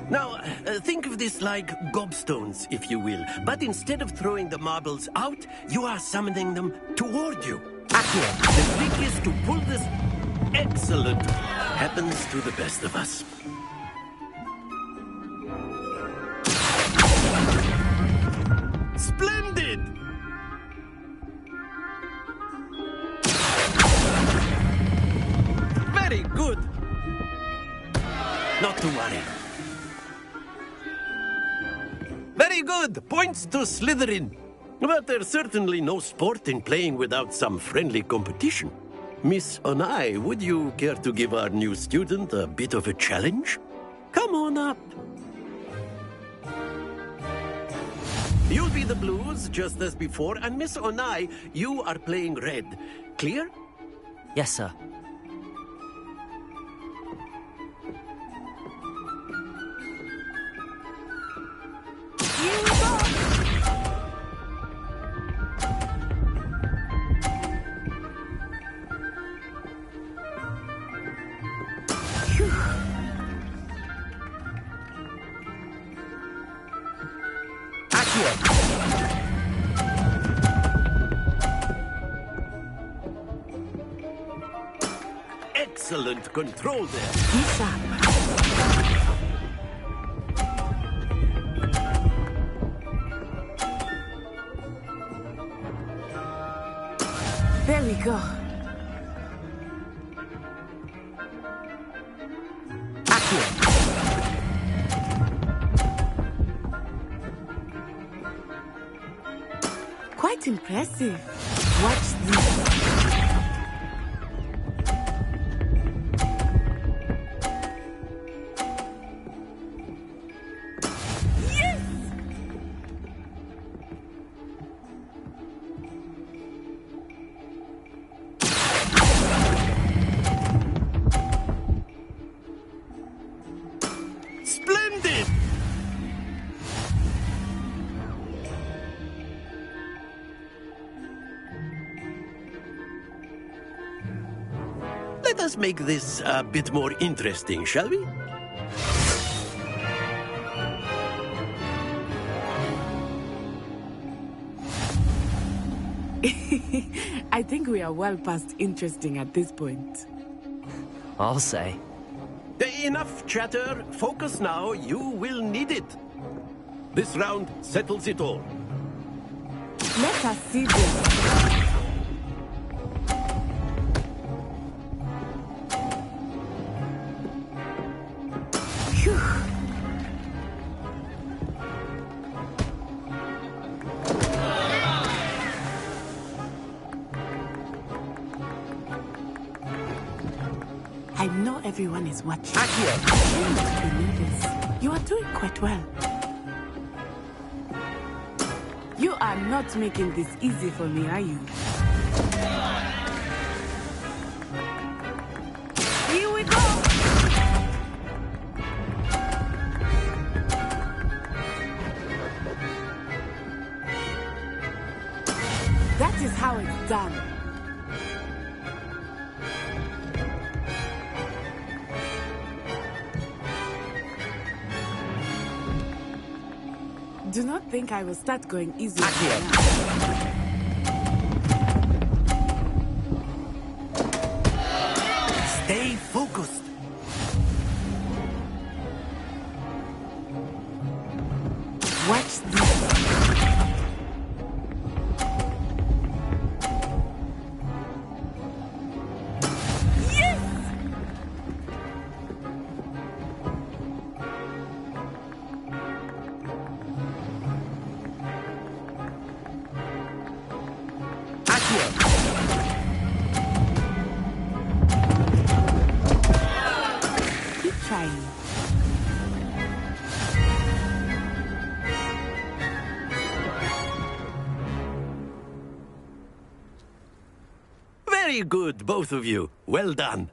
P: Now, think of this like gobstones, if you will. But instead of throwing the marbles out, you are summoning them toward you. Accio, the trick is to pull this... Excellent. Happens to the best of us. Splendid! Very good. Not to worry. Very good. Points to Slytherin. But there's certainly no sport in playing without some friendly competition. Miss Onai, would you care to give our new student a bit of a challenge? Come on up. You'll be the blues, just as before, and Miss Onai, you are playing red. Clear?
A: Yes, sir.
P: Excellent control there.
O: Be sharp. There we go. Quite impressive. Watch this.
P: Splendid! Let us make this a bit more interesting, shall we?
O: I think we are well past interesting at this point.
A: I'll say.
P: Enough chatter. Focus now. You will need it. This round settles it all.
O: Let us see this. Phew. I know everyone is watching. Try not to be nervous. You are doing quite well. You are not making this easy for me, are you? Here we go! That is how it's done. Do not think I will start going easy.
P: Stay focused.
O: Watch this. Keep trying.
P: Very good, both of you. Well done.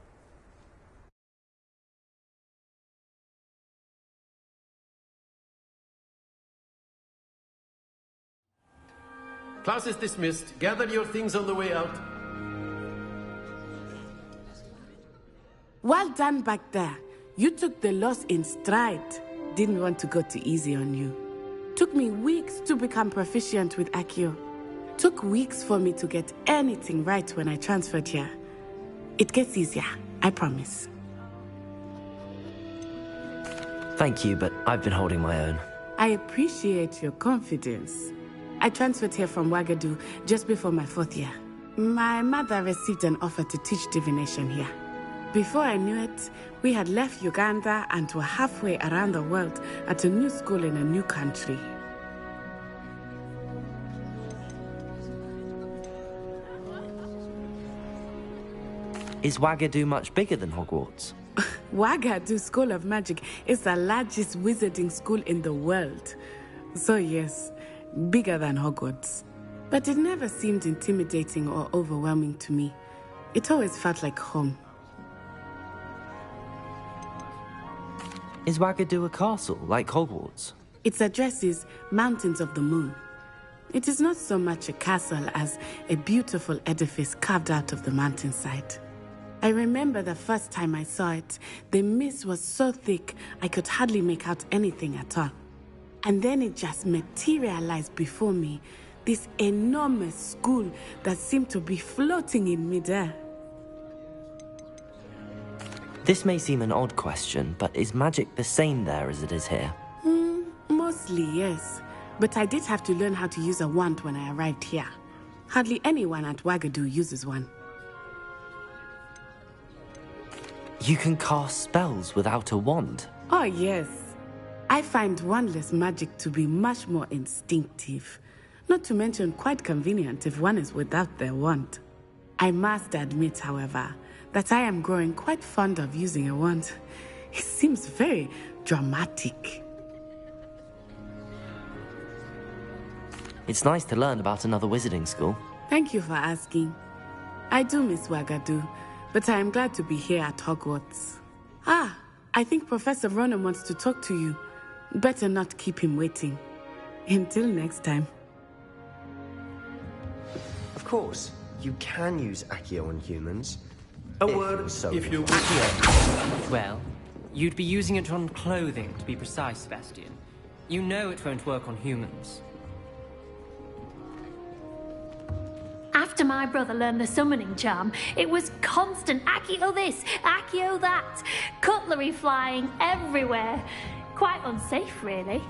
P: Class is dismissed. Gather your things on the way out.
O: Well done back there. You took the loss in stride. Didn't want to go too easy on you. Took me weeks to become proficient with Accio. Took weeks for me to get anything right when I transferred here. It gets easier, I promise.
A: Thank you, but I've been holding my own.
O: I appreciate your confidence. I transferred here from Wagadu just before my 4th year. My mother received an offer to teach divination here. Before I knew it, we had left Uganda and were halfway around the world at a new school in a new country.
A: Is Wagadu much bigger than Hogwarts?
O: Wagadu School of Magic is the largest wizarding school in the world. So yes, bigger than Hogwarts. But it never seemed intimidating or overwhelming to me. It always felt like home.
A: Is Wagadu a castle, like Hogwarts?
O: Its address is Mountains of the Moon. It is not so much a castle as a beautiful edifice carved out of the mountainside. I remember the first time I saw it, the mist was so thick I could hardly make out anything at all. And then it just materialized before me, this enormous school that seemed to be floating in midair.
A: This may seem an odd question, but is magic the same there as it is here?
O: Mostly, yes. But I did have to learn how to use a wand when I arrived here. Hardly anyone at Wagadu uses one.
A: You can cast spells without a wand?
O: Oh, yes. I find wandless magic to be much more instinctive. Not to mention quite convenient if one is without their wand. I must admit, however, that I am growing quite fond of using a wand. It seems very dramatic.
A: It's nice to learn about another wizarding school.
O: Thank you for asking. I do miss Wagadu, but I am glad to be here at Hogwarts. I think Professor Ronan wants to talk to you. Better not keep him waiting. Until next time.
L: Of course, you can use Accio on humans.
P: A word, if you wish.
K: Well, you'd be using it on clothing, to be precise, Sebastian. You know it won't work on humans.
J: After my brother learned the summoning charm, it was constant Accio this, Accio that, cutlery flying everywhere. Quite unsafe, really.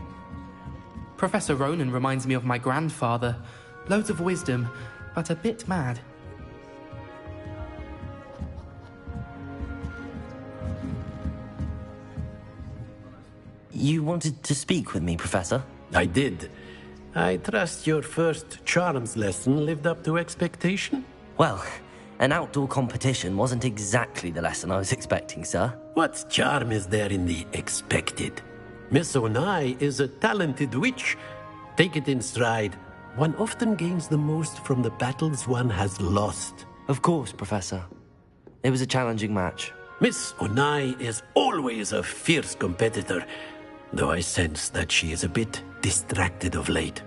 Q: Professor Ronan reminds me of my grandfather. Loads of wisdom, but a bit mad.
A: You wanted to speak with me, Professor?
P: I did. I trust your first charms lesson lived up to expectation?
A: Well, an outdoor competition wasn't exactly the lesson I was expecting, sir.
P: What charm is there in the expected? Miss Onai is a talented witch. Take it in stride. One often gains the most from the battles one has lost.
A: Of course, Professor. It was a challenging match.
P: Miss Onai is always a fierce competitor, though I sense that she is a bit distracted of late.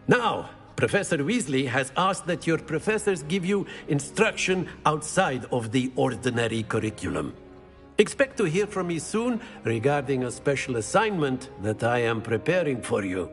P: Now, Professor Weasley has asked that your professors give you instruction outside of the ordinary curriculum. Expect to hear from me soon regarding a special assignment that I am preparing for you.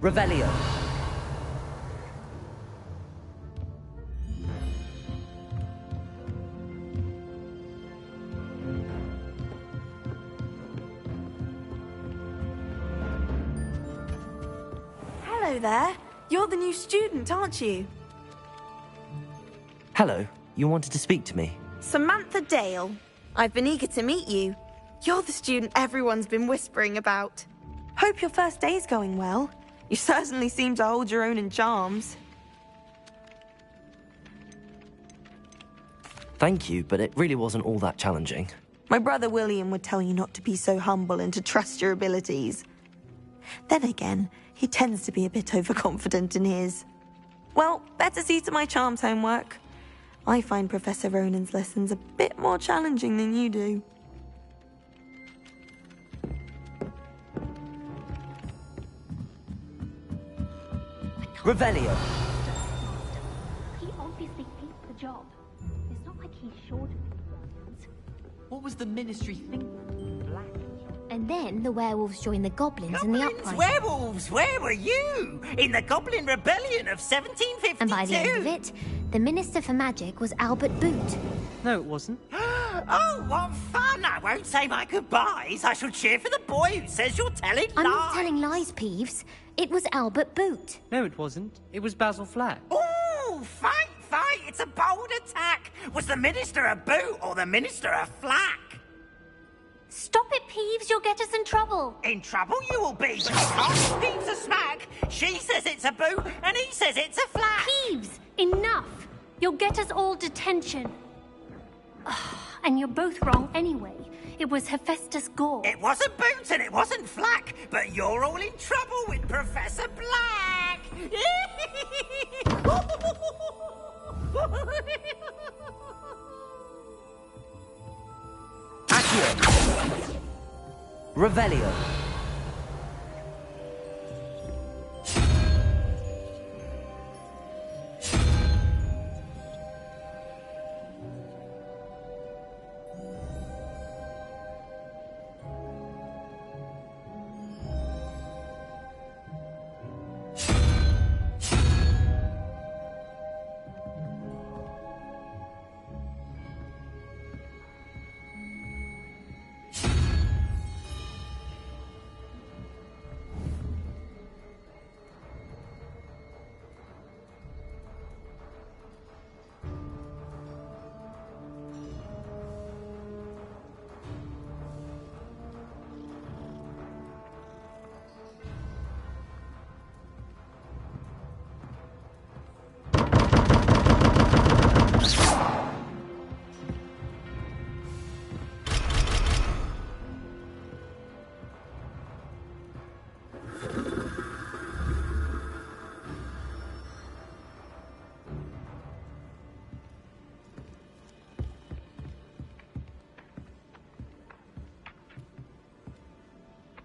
A: Revelio.
C: Hello there. You're the new student, aren't you?
A: Hello. You wanted to speak to me?
C: Samantha Dale. I've been eager to meet you. You're the student everyone's been whispering about. Hope your first day's going well. You certainly seem to hold your own in charms.
A: Thank you, but it really wasn't all that challenging.
C: My brother William would tell you not to be so humble and to trust your abilities. Then again, he tends to be a bit overconfident in his. Well, better see to my charms homework. I find Professor Ronan's lessons a bit more challenging than you do.
A: Revelio.
J: He obviously hates the job. It's not like he's short of
K: What was the Ministry thinking? Black.
M: And then the werewolves joined the goblins in the uprising.
I: Werewolves, where were you? In the Goblin Rebellion of 1752?
M: And by the end of it, the Minister for Magic was Albert Boot.
K: No, it wasn't.
I: Oh, what fun! I won't say my goodbyes. I shall cheer for the boy who says you're telling lies.
M: I'm not telling lies, Peeves. It was Albert Boot.
K: No, it wasn't. It was Basil Flack.
I: Ooh, fight! It's a bold attack. Was the Minister a boot or the Minister a flack?
J: Stop it, Peeves. You'll get us in trouble.
I: In trouble you will be, but you can't give Peeves a smack. She says it's a boot, and he says it's a flack.
J: Peeves, enough. You'll get us all detention. And you're both wrong anyway. It was Hephaestus Gore.
I: It wasn't boot and it wasn't flack, but you're all in trouble with Professor Black.
A: Accio. Revelio.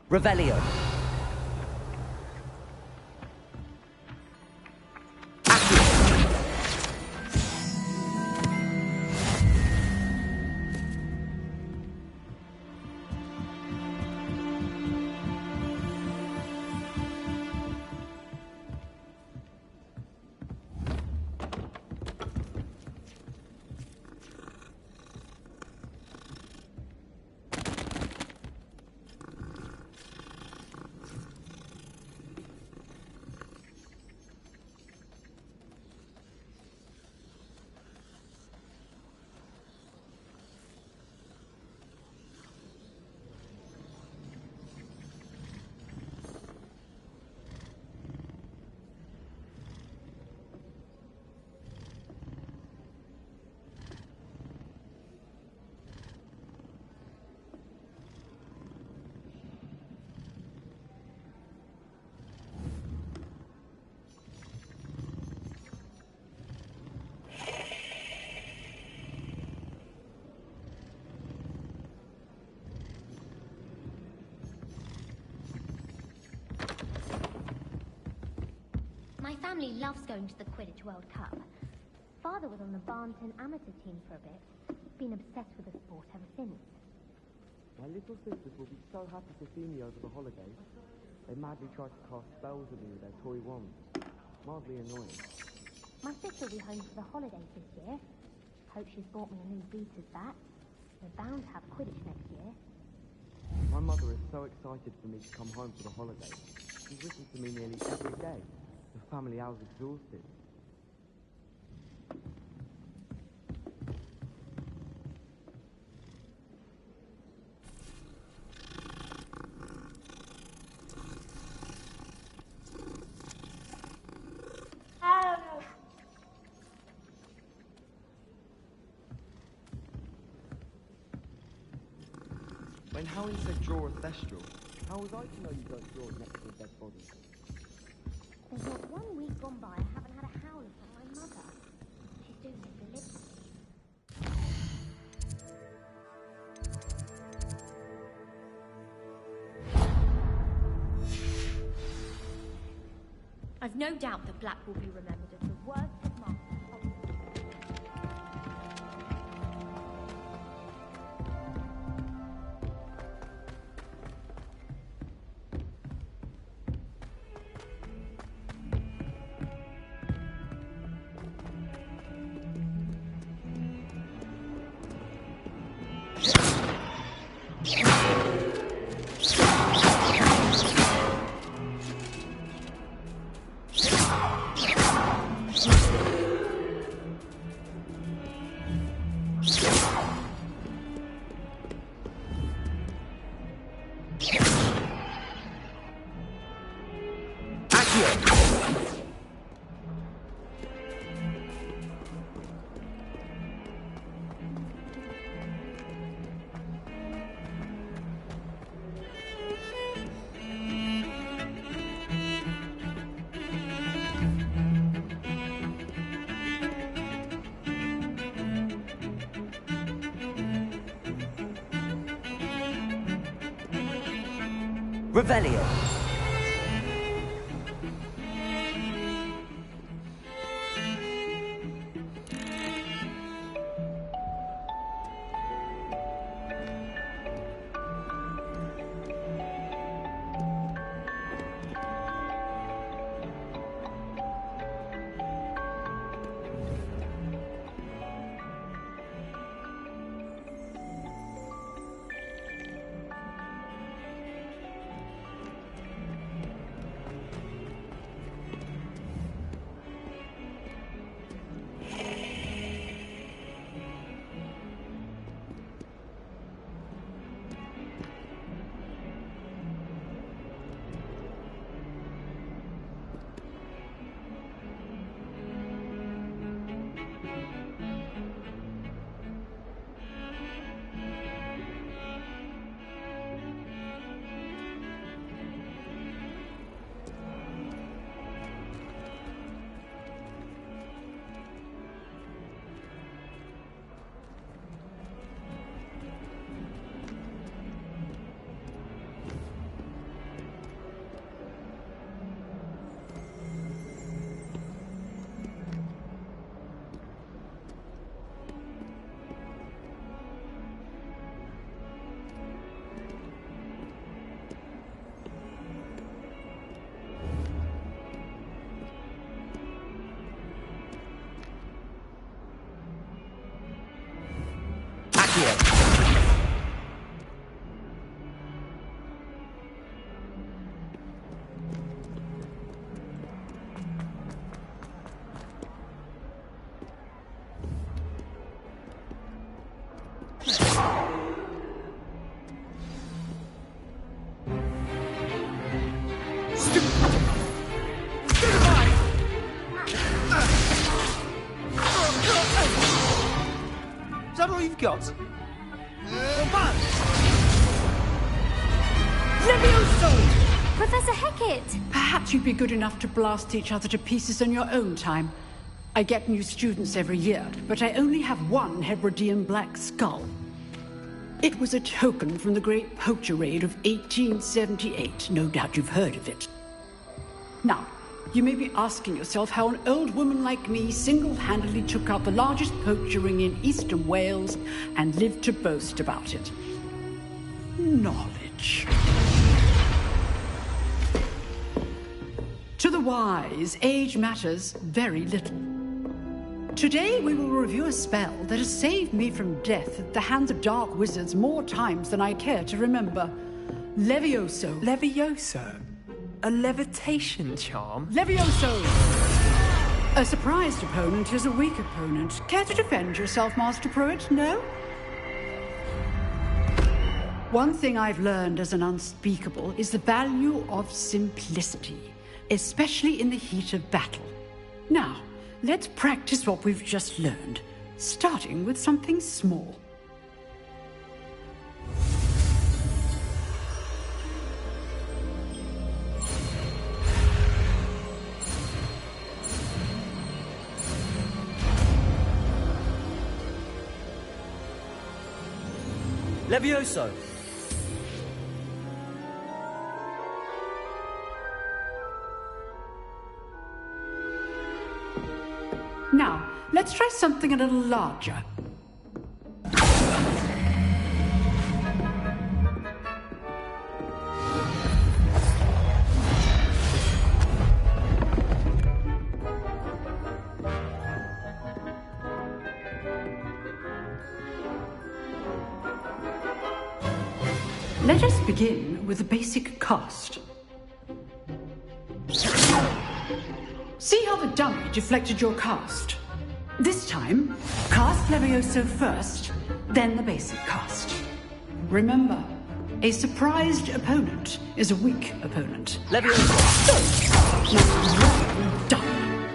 A: Revelio.
M: My family loves going to the Quidditch World Cup. Father was on the Barnton amateur team for a bit. Been obsessed with the sport ever since.
Q: My little sisters will be so happy to see me over the holidays.
R: They madly try to cast spells at me with their toy wands. Mildly annoying.
S: My sister will be home for the holidays this year. Hope she's bought me a new beater's bat. We're bound to have Quidditch next year.
R: My mother is so excited for me to come home for the holidays. She's written to me nearly every day. The family hour's exhausted. When Helen said draw a thestral, how was I to know you don't draw it next to a dead body?
S: There's not 1 week gone by I haven't had a howler from my mother. She's doing it deliberately.
J: I've no doubt that Black will be remembered as the worst headmaster.
A: Revelio.
T: Is that all you've got?
U: Professor Hecat!
V: Perhaps you'd be good enough to blast each other to pieces in your own time. I get new students every year, but I only have one Hebridean black skull. It was a token from the Great Poacher Raid of 1878. No doubt you've heard of it. Now, you may be asking yourself how an old woman like me single-handedly took out the largest poacher ring in eastern Wales and lived to boast about it. Knowledge. wise, age matters very little. Today we will review a spell that has saved me from death at the hands of dark wizards more times than I care to remember. Levioso.
T: Levioso? A levitation charm?
V: Levioso! A surprised opponent is a weak opponent. Care to defend yourself, Master Pruitt? No? One thing I've learned as an unspeakable is the value of simplicity, especially in the heat of battle. Now, let's practice what we've just learned, starting with something small.
A: Levioso!
V: Now, let's try something a little larger. Let us begin with the basic cast. See how the dummy deflected your cast? This time, cast Levioso first, then the basic cast. Remember, a surprised opponent is a weak opponent.
A: Levioso!
V: Well done.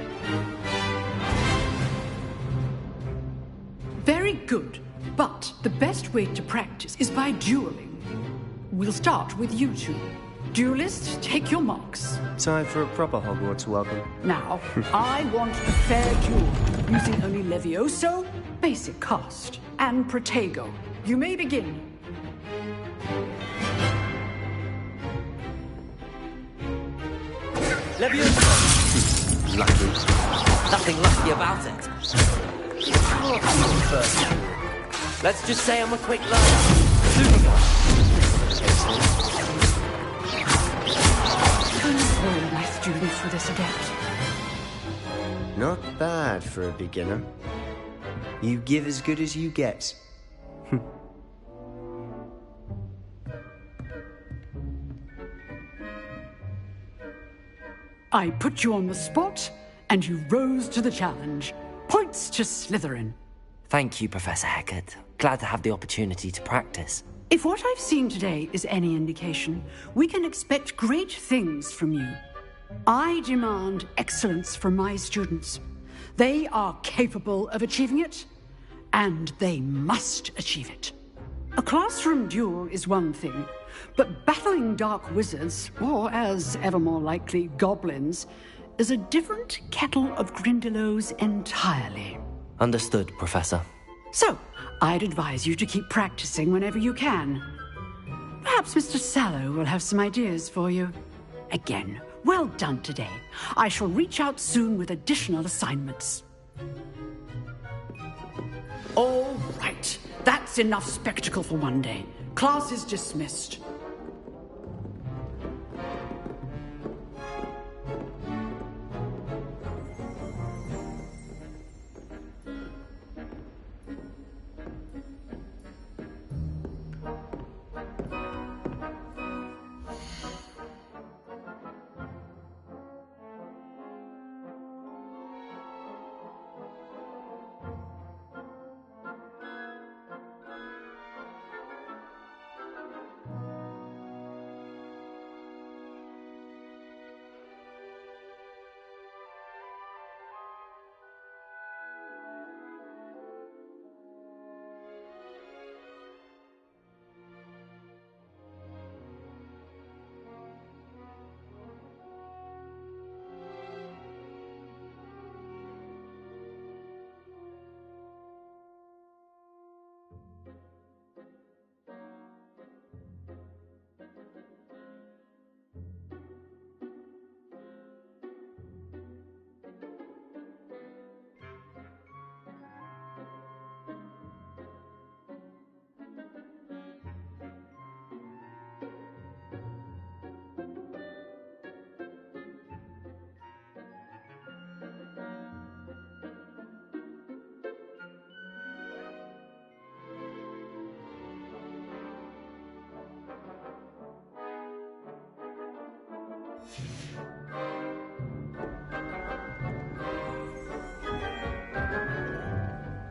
V: Very good, but the best way to practice is by dueling. We'll start with you two. Duelists, take your marks.
L: Time for a proper Hogwarts welcome.
V: Now, I want a fair duel, using only Levioso, basic cast, and Protego. You may begin.
A: Levioso!
L: Lucky.
A: Nothing lucky about it. First. Let's just say I'm a quick learner.
V: Control my students with this adept.
L: Not bad for a beginner. You give as good as you get.
V: I put you on the spot, and you rose to the challenge. Points to Slytherin.
A: Thank you, Professor Hecat. Glad to have the opportunity to practice.
V: If what I've seen today is any indication, we can expect great things from you. I demand excellence from my students. They are capable of achieving it, and they must achieve it. A classroom duel is one thing, but battling dark wizards, or as ever more likely, goblins, is a different kettle of Grindylows entirely.
A: Understood, Professor.
V: So, I'd advise you to keep practicing whenever you can. Perhaps Mr. Sallow will have some ideas for you. Again, well done today. I shall reach out soon with additional assignments. All right. That's enough spectacle for one day. Class is dismissed.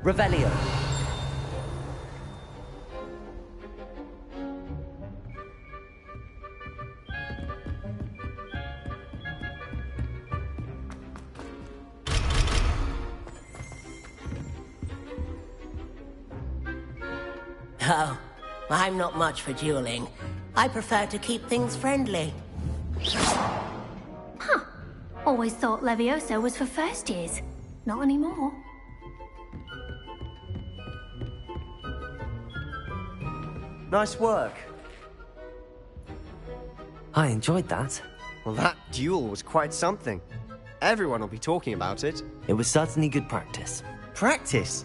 A: Revelio.
B: Oh, I'm not much for dueling. I prefer to keep things friendly.
J: Huh. Always thought Levioso was for first years. Not anymore.
L: Nice work.
A: I enjoyed that.
L: Well, that duel was quite something. Everyone will be talking about it.
A: It was certainly good practice.
L: Practice?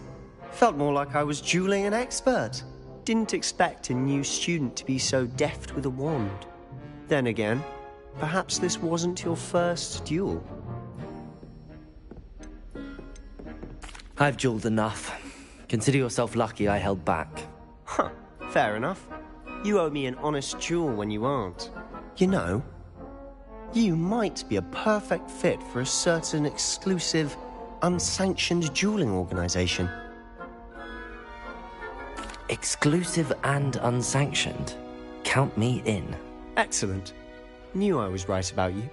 L: Felt more like I was dueling an expert. Didn't expect a new student to be so deft with a wand. Then again, perhaps this wasn't your first duel.
A: I've dueled enough. Consider yourself lucky I held back.
L: Huh, fair enough. You owe me an honest duel when you aren't. You know, you might be a perfect fit for a certain exclusive, unsanctioned dueling organization.
A: Exclusive and unsanctioned. Count me in.
L: Excellent. Knew I was right about you.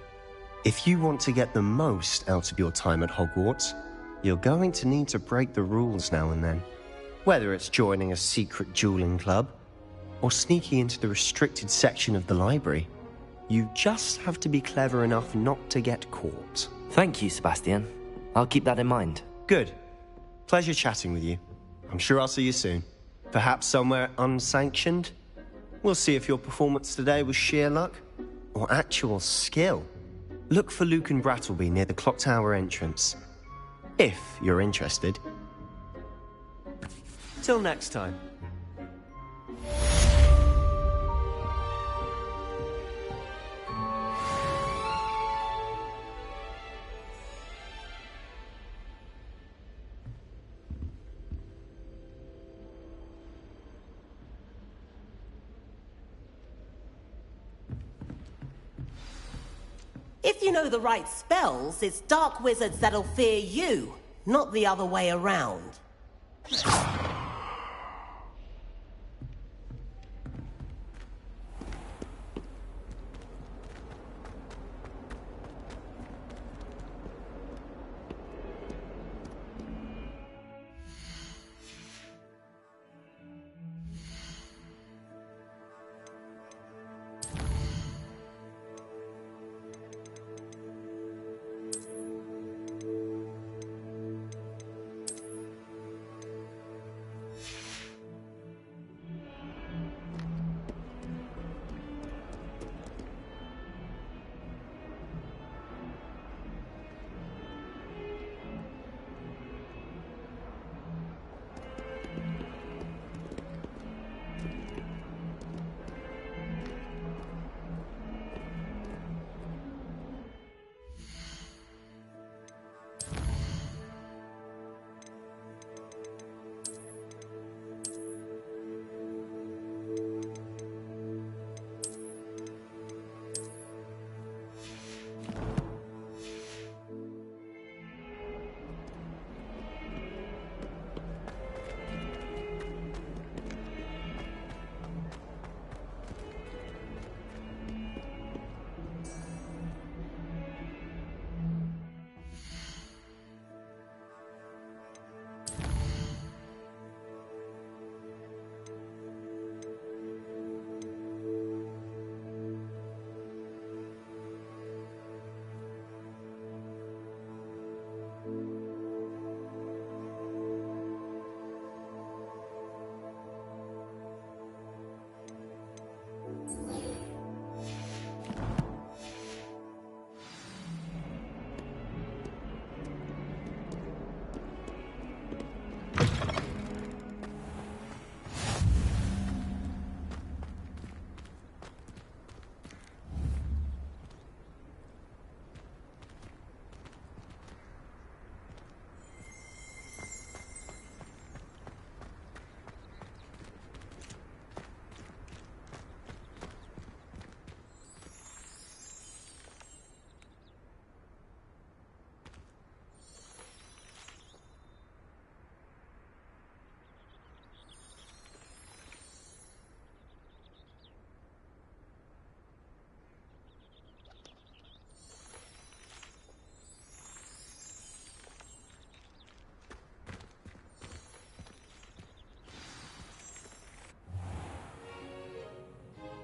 L: If you want to get the most out of your time at Hogwarts, you're going to need to break the rules now and then. Whether it's joining a secret dueling club, or sneaking into the restricted section of the library, you just have to be clever enough not to get caught.
A: Thank you, Sebastian. I'll keep that in mind.
L: Good. Pleasure chatting with you. I'm sure I'll see you soon. Perhaps somewhere unsanctioned? We'll see if your performance today was sheer luck or actual skill. Look for Luke and Brattleby near the clock tower entrance. If you're interested. Till next time.
B: If you know the right spells, it's dark wizards that'll fear you, not the other way around.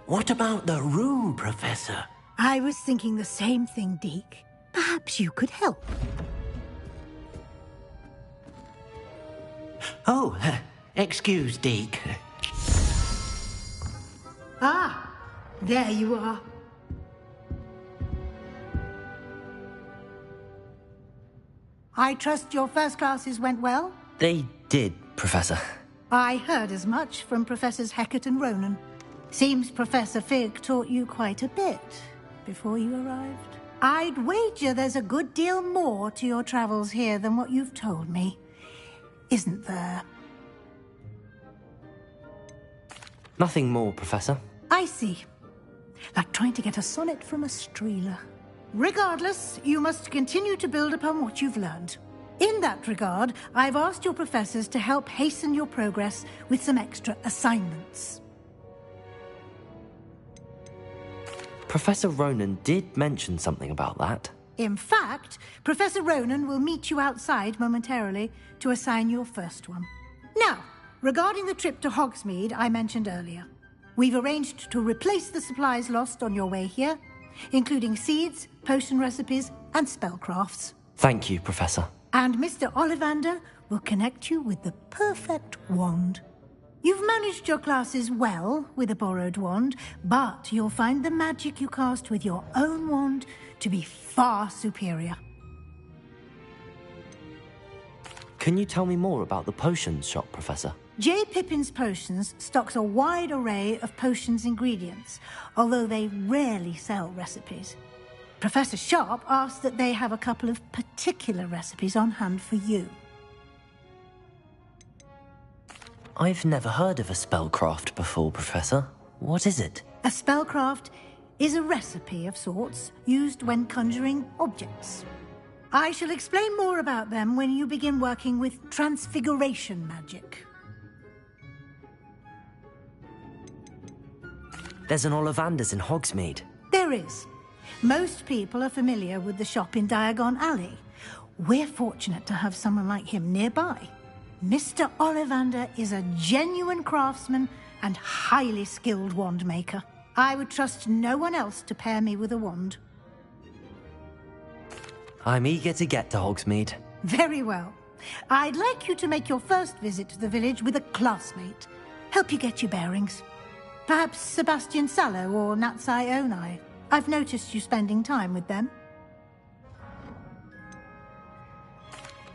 I: What about the room, Professor?
H: I was thinking the same thing, Deke. Perhaps you could help.
I: Oh, excuse, Deke.
H: Ah, there you are. I trust your first classes went well?
A: They did, Professor.
H: I heard as much from Professors Hecat and Ronan. Seems Professor Fig taught you quite a bit before you arrived. I'd wager there's a good deal more to your travels here than what you've told me. Isn't there?
A: Nothing more, Professor.
H: I see. Like trying to get a sonnet from a streeler. Regardless, you must continue to build upon what you've learned. In that regard, I've asked your professors to help hasten your progress with some extra assignments.
A: Professor Ronan did mention something about that.
H: In fact, Professor Ronan will meet you outside momentarily to assign your first one. Now, regarding the trip to Hogsmeade I mentioned earlier, we've arranged to replace the supplies lost on your way here, including seeds, potion recipes, and spellcrafts.
A: Thank you, Professor.
H: And Mr. Ollivander will connect you with the perfect wand. You've managed your classes well with a borrowed wand, but you'll find the magic you cast with your own wand to be far superior.
A: Can you tell me more about the potions shop, Professor?
H: J. Pippin's Potions stocks a wide array of potions ingredients, although they rarely sell recipes. Professor Sharp asked that they have a couple of particular recipes on hand for you.
A: I've never heard of a spellcraft before, Professor. What is it?
H: A spellcraft is a recipe of sorts used when conjuring objects. I shall explain more about them when you begin working with transfiguration magic.
A: There's an Ollivander's in Hogsmeade.
H: There is. Most people are familiar with the shop in Diagon Alley. We're fortunate to have someone like him nearby. Mr. Ollivander is a genuine craftsman and highly skilled wand maker. I would trust no one else to pair me with a wand.
A: I'm eager to get to Hogsmeade.
H: Very well. I'd like you to make your first visit to the village with a classmate. Help you get your bearings. Perhaps Sebastian Sallow or Natsai Onai. I've noticed you spending time with them.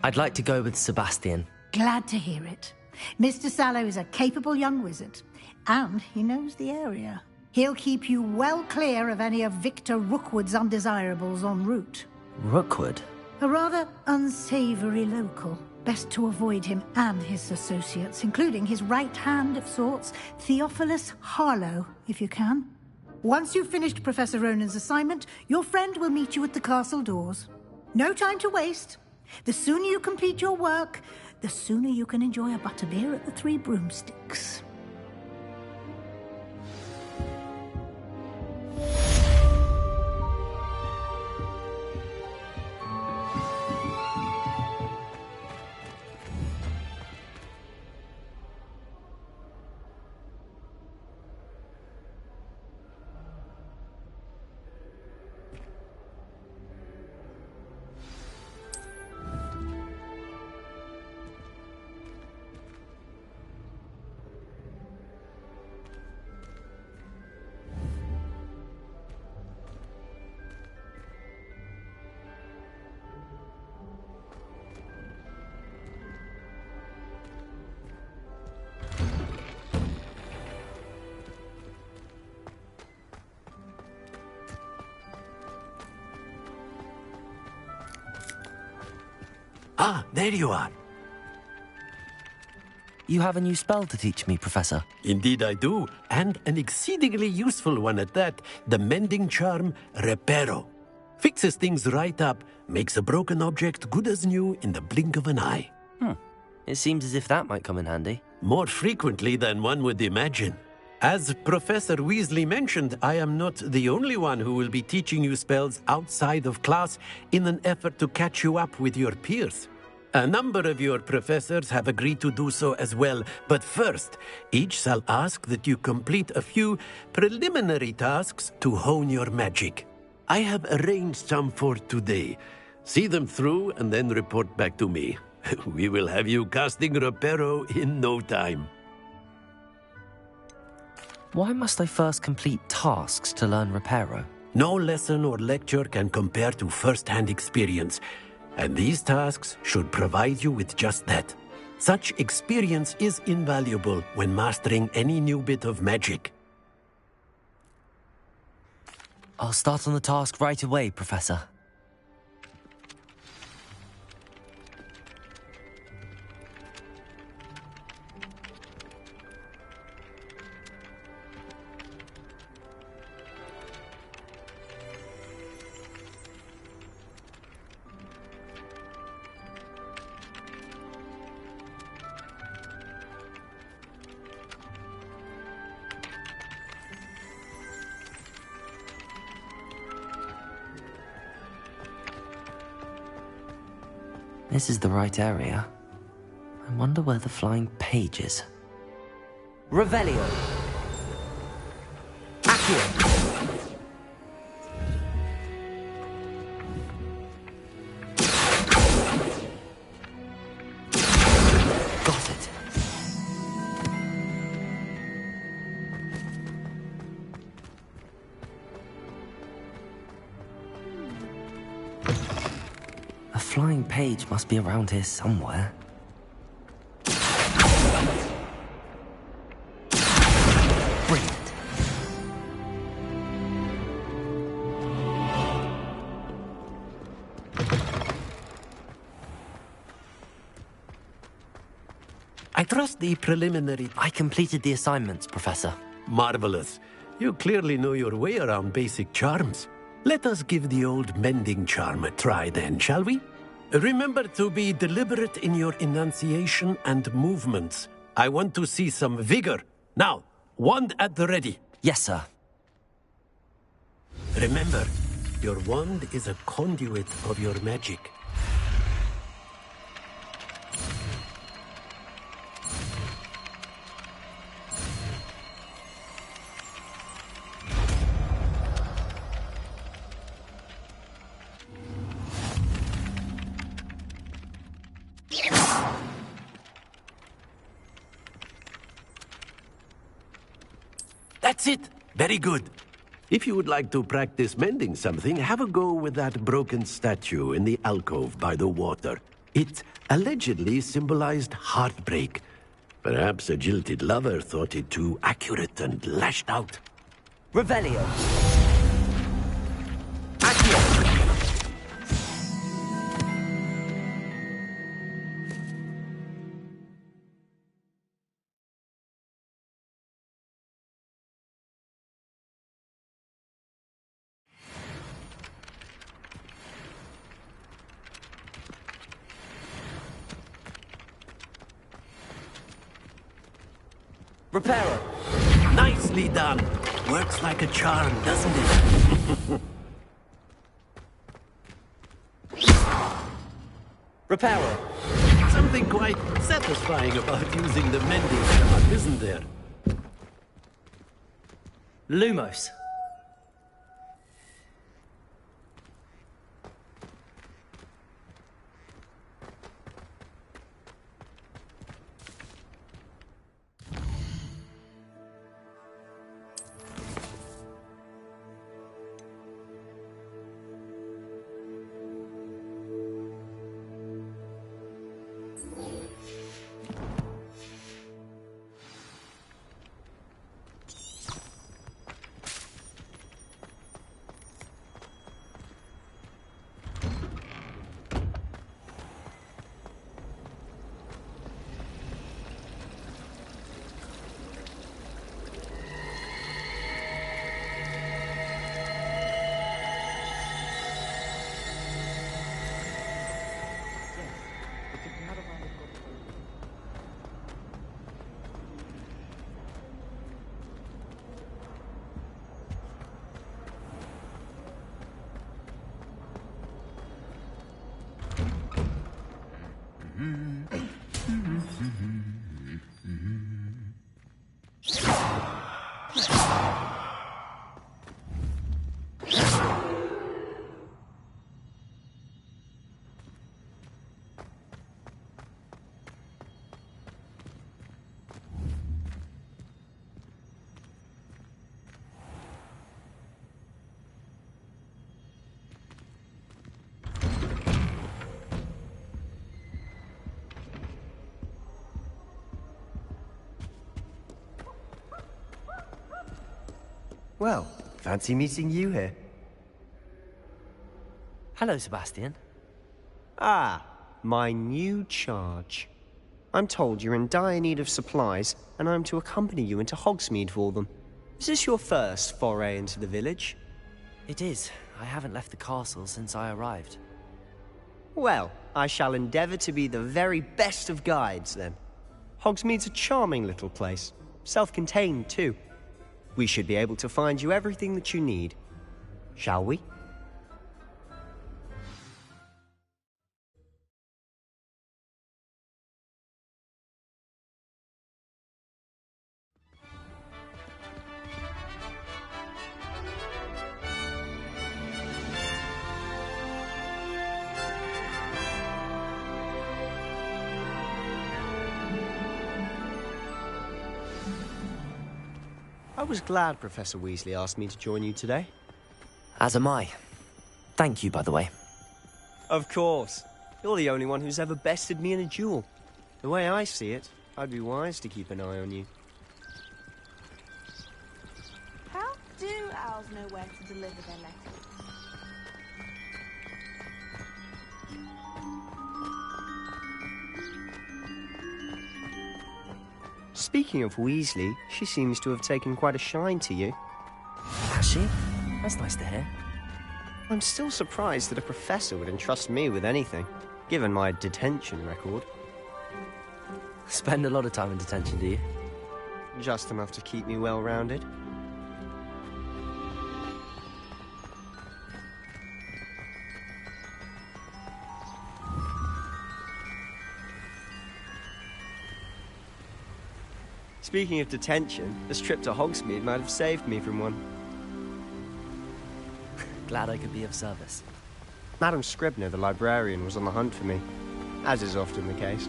A: I'd like to go with Sebastian.
H: Glad to hear it. Mr. Sallow is a capable young wizard, and he knows the area. He'll keep you well clear of any of Victor Rookwood's undesirables en route.
A: Rookwood?
H: A rather unsavory local. Best to avoid him and his associates, including his right hand of sorts, Theophilus Harlow, if you can. Once you've finished Professor Ronan's assignment, your friend will meet you at the castle doors. No time to waste. The sooner you complete your work, the sooner you can enjoy a butterbeer at the Three Broomsticks.
P: Ah, there you are.
A: You have a new spell to teach me, Professor.
P: Indeed I do, and an exceedingly useful one at that. The mending charm, Reparo. Fixes things right up, makes a broken object good as new in the blink of an eye.
A: It seems as if that might come in handy.
P: More frequently than one would imagine. As Professor Weasley mentioned, I am not the only one who will be teaching you spells outside of class in an effort to catch you up with your peers. A number of your professors have agreed to do so as well, but first, each shall ask that you complete a few preliminary tasks to hone your magic. I have arranged some for today. See them through and then report back to me. We will have you casting Reparo in no time.
A: Why must I first complete tasks to learn Reparo?
P: No lesson or lecture can compare to first-hand experience. And these tasks should provide you with just that. Such experience is invaluable when mastering any new bit of magic.
A: I'll start on the task right away, Professor. This is the right area. I wonder where the flying page is. Revelio. Accio. Got it. A flying page must be around here somewhere. Brilliant.
P: I trust the preliminary...
A: I completed the assignments, Professor.
P: Marvelous. You clearly know your way around basic charms. Let us give the old mending charm a try then, shall we? Remember to be deliberate in your enunciation and movements. I want to see some vigor. Now, wand at the ready.
A: Yes, sir.
P: Remember, your wand is a conduit of your magic. That's it! Very good. If you would like to practice mending something, have a go with that broken statue in the alcove by the water. It allegedly symbolized heartbreak. Perhaps a jilted lover thought it too accurate and lashed out.
A: Revelio. Reparo.
P: Nicely done. Works like a charm, doesn't it?
A: Reparo.
P: Something quite satisfying about using the mending charm, isn't there?
A: Lumos.
L: Well, fancy meeting you here.
A: Hello, Sebastian.
L: Ah, my new charge. I'm told you're in dire need of supplies, and I'm to accompany you into Hogsmeade for them. Is this your first foray into the village?
A: It is. I haven't left the castle since I arrived.
L: Well, I shall endeavour to be the very best of guides, then. Hogsmeade's a charming little place. Self-contained, too. We should be able to find you everything that you need. Shall we? I was glad Professor Weasley asked me to join you today.
A: As am I. Thank you, by the way.
L: Of course. You're the only one who's ever bested me in a duel. The way I see it, I'd be wise to keep an eye on you.
C: How do owls know where to deliver their letters?
L: Speaking of Weasley, she seems to have taken quite a shine to you.
A: Has she? That's nice to hear.
L: I'm still surprised that a professor would entrust me with anything, given my detention record.
A: Spend a lot of time in detention, do you?
L: Just enough to keep me well-rounded. Speaking of detention, this trip to Hogsmeade might have saved me from one.
A: Glad I could be of service.
L: Madam Scribner, the librarian, was on the hunt for me, as is often the case.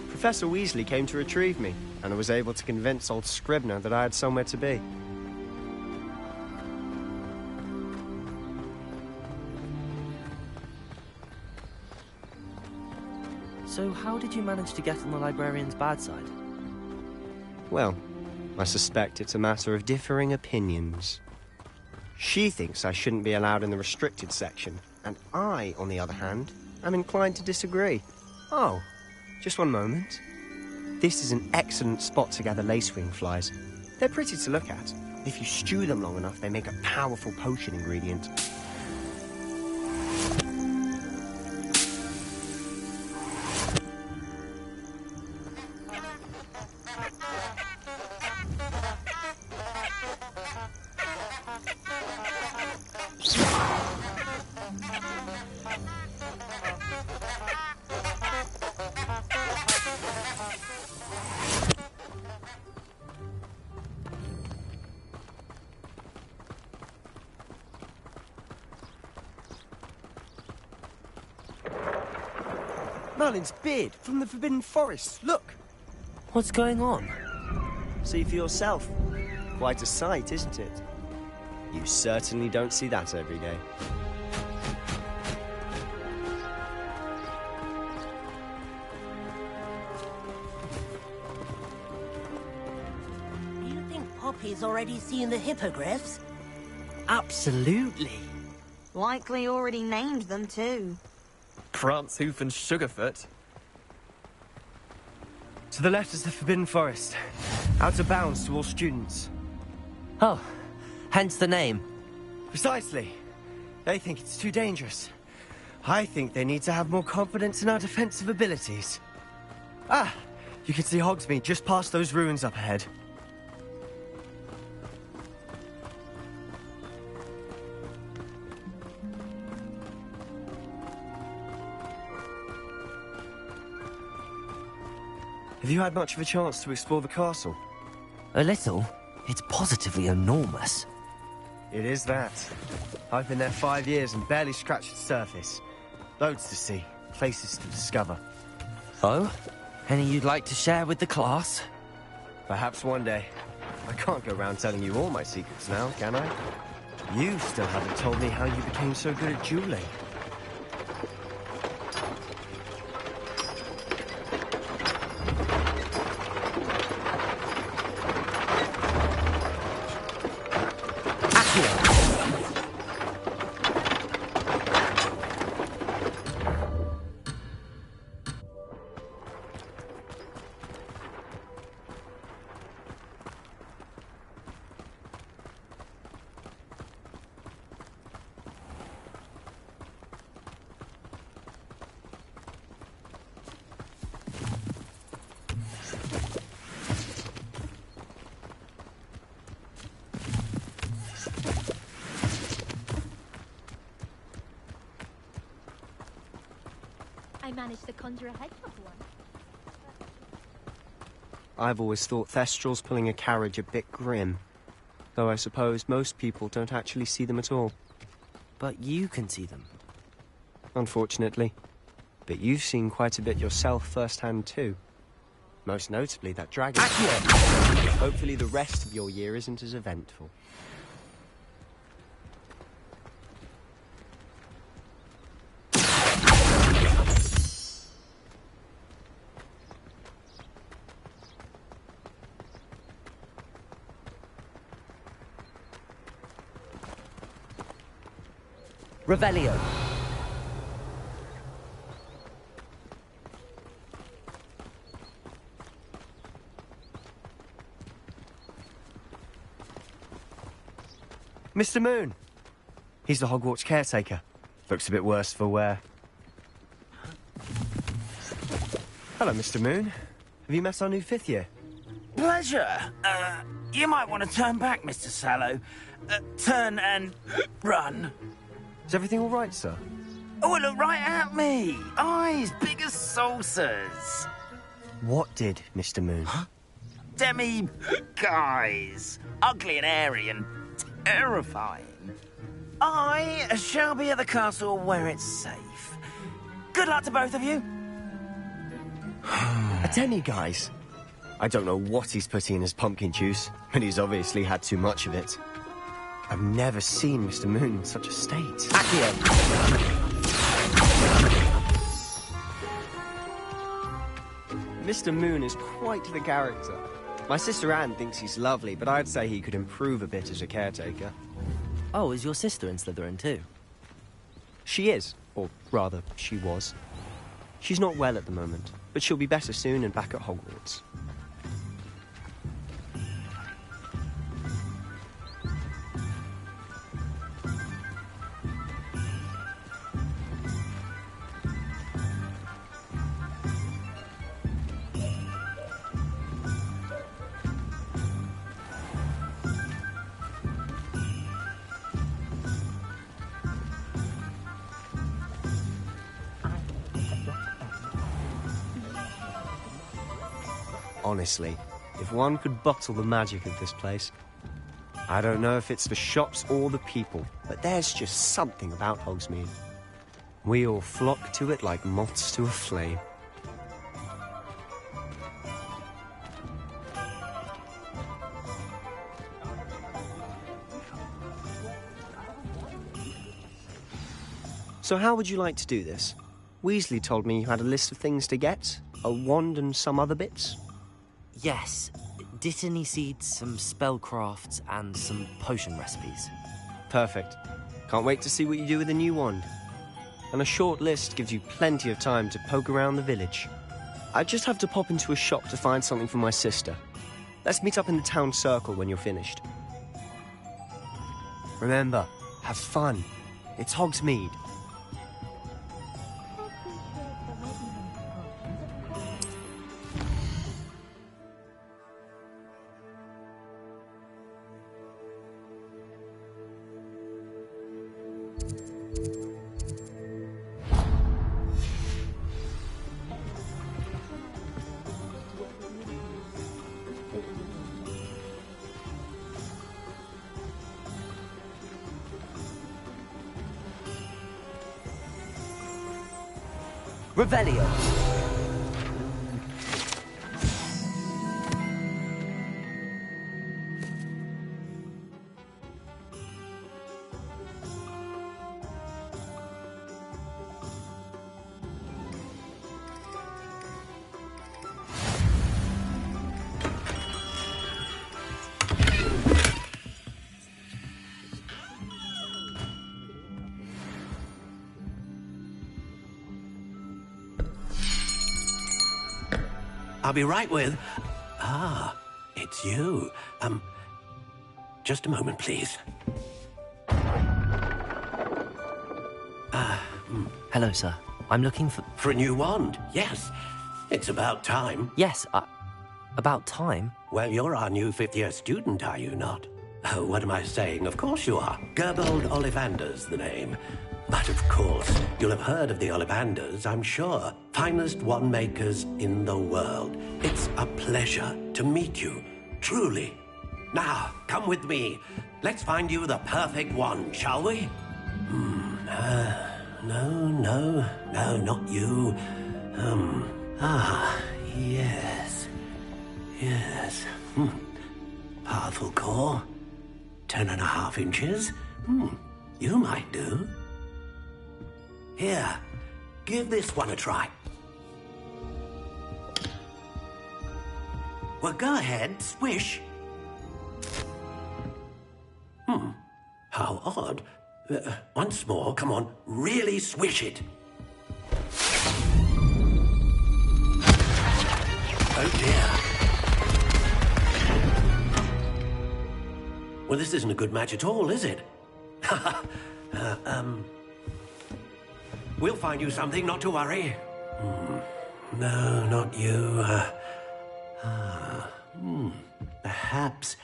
L: Professor Weasley came to retrieve me, and I was able to convince old Scribner that I had somewhere to be.
A: So how did you manage to get on the librarian's bad side?
L: Well, I suspect it's a matter of differing opinions. She thinks I shouldn't be allowed in the restricted section, and I, on the other hand, am inclined to disagree. Oh, just one moment. This is an excellent spot to gather lacewing flies. They're pretty to look at. If you stew them long enough, they make a powerful potion ingredient. Merlin's beard from the Forbidden Forest. Look!
A: What's going on?
L: See for yourself. Quite a sight, isn't it? You certainly don't see that every day.
B: Do you think Poppy's already seen the hippogriffs?
A: Absolutely.
C: Likely already named them too.
T: Prance, Hoof and Sugarfoot.
L: To the left is the Forbidden Forest. Out of bounds to all students.
A: Oh, hence the name.
L: Precisely. They think it's too dangerous. I think they need to have more confidence in our defensive abilities. Ah, you can see Hogsmeade just past those ruins up ahead. Have you had much of a chance to explore the castle?
A: A little. It's positively enormous.
L: It is that. I've been there 5 years and barely scratched the surface. Loads to see, places to discover.
A: Oh? Any you'd like to share with the class?
L: Perhaps one day. I can't go around telling you all my secrets now, can I? You still haven't told me how you became so good at dueling.
S: I managed to conjure a hedgehog once.
L: I've always thought Thestrals pulling a carriage a bit grim. Though I suppose most people don't actually see them at all.
A: But you can see them.
L: Unfortunately. But you've seen quite a bit yourself firsthand too. Most notably that dragon. Hopefully the rest of your year isn't as eventful.
A: Revelio.
L: Mr. Moon! He's the Hogwarts caretaker. Looks a bit worse for wear. Hello, Mr. Moon. Have you met our new 5th year?
I: Pleasure. You might want to turn back, Mr. Sallow. Turn and run.
L: Is everything all right, sir?
I: Oh, look right at me. Eyes big as saucers.
L: What did, Mr. Moon?
I: Demi guys. Ugly and airy and terrifying. I shall be at the castle where it's safe. Good luck to both of you.
L: A demi-guise? I don't know what he's putting in his pumpkin juice, but he's obviously had too much of it. I've never seen Mr. Moon in such a state. Mr. Moon is quite the character. My sister Anne thinks he's lovely, but I'd say he could improve a bit as a caretaker.
A: Oh, is your sister in Slytherin too?
L: She is, or rather, she was. She's not well at the moment, but she'll be better soon and back at Hogwarts. Honestly, if one could bottle the magic of this place. I don't know if it's the shops or the people, but there's just something about Hogsmeade. We all flock to it like moths to a flame. So how would you like to do this? Weasley told me you had a list of things to get, a wand and some other bits.
A: Yes. Dittany seeds, some spellcrafts, and some potion recipes.
L: Perfect. Can't wait to see what you do with the new wand. And a short list gives you plenty of time to poke around the village. I just have to pop into a shop to find something for my sister. Let's meet up in the town circle when you're finished. Remember, have fun. It's Hogsmeade.
A: Revelio.
P: I'll be right with... Ah, it's you. Just a moment, please.
A: Hello, sir. I'm looking for...
P: For a new wand, yes. It's about time.
A: Yes, about time?
P: Well, you're our new fifth-year student, are you not? Oh, what am I saying? Of course you are. Gerbold Ollivander's the name. But of course, you'll have heard of the Ollivanders, I'm sure. Finest wand makers in the world. It's a pleasure to meet you, truly. Now, come with me. Let's find you the perfect wand, shall we? No, not you. Yes. Powerful core. 10.5 inches. You might do. Here, give this one a try. Well, go ahead, swish. How odd. Once more, come on, really swish it. Oh dear. Well, this isn't a good match at all, is it? We'll find you something, not to worry. No, not you. Perhaps...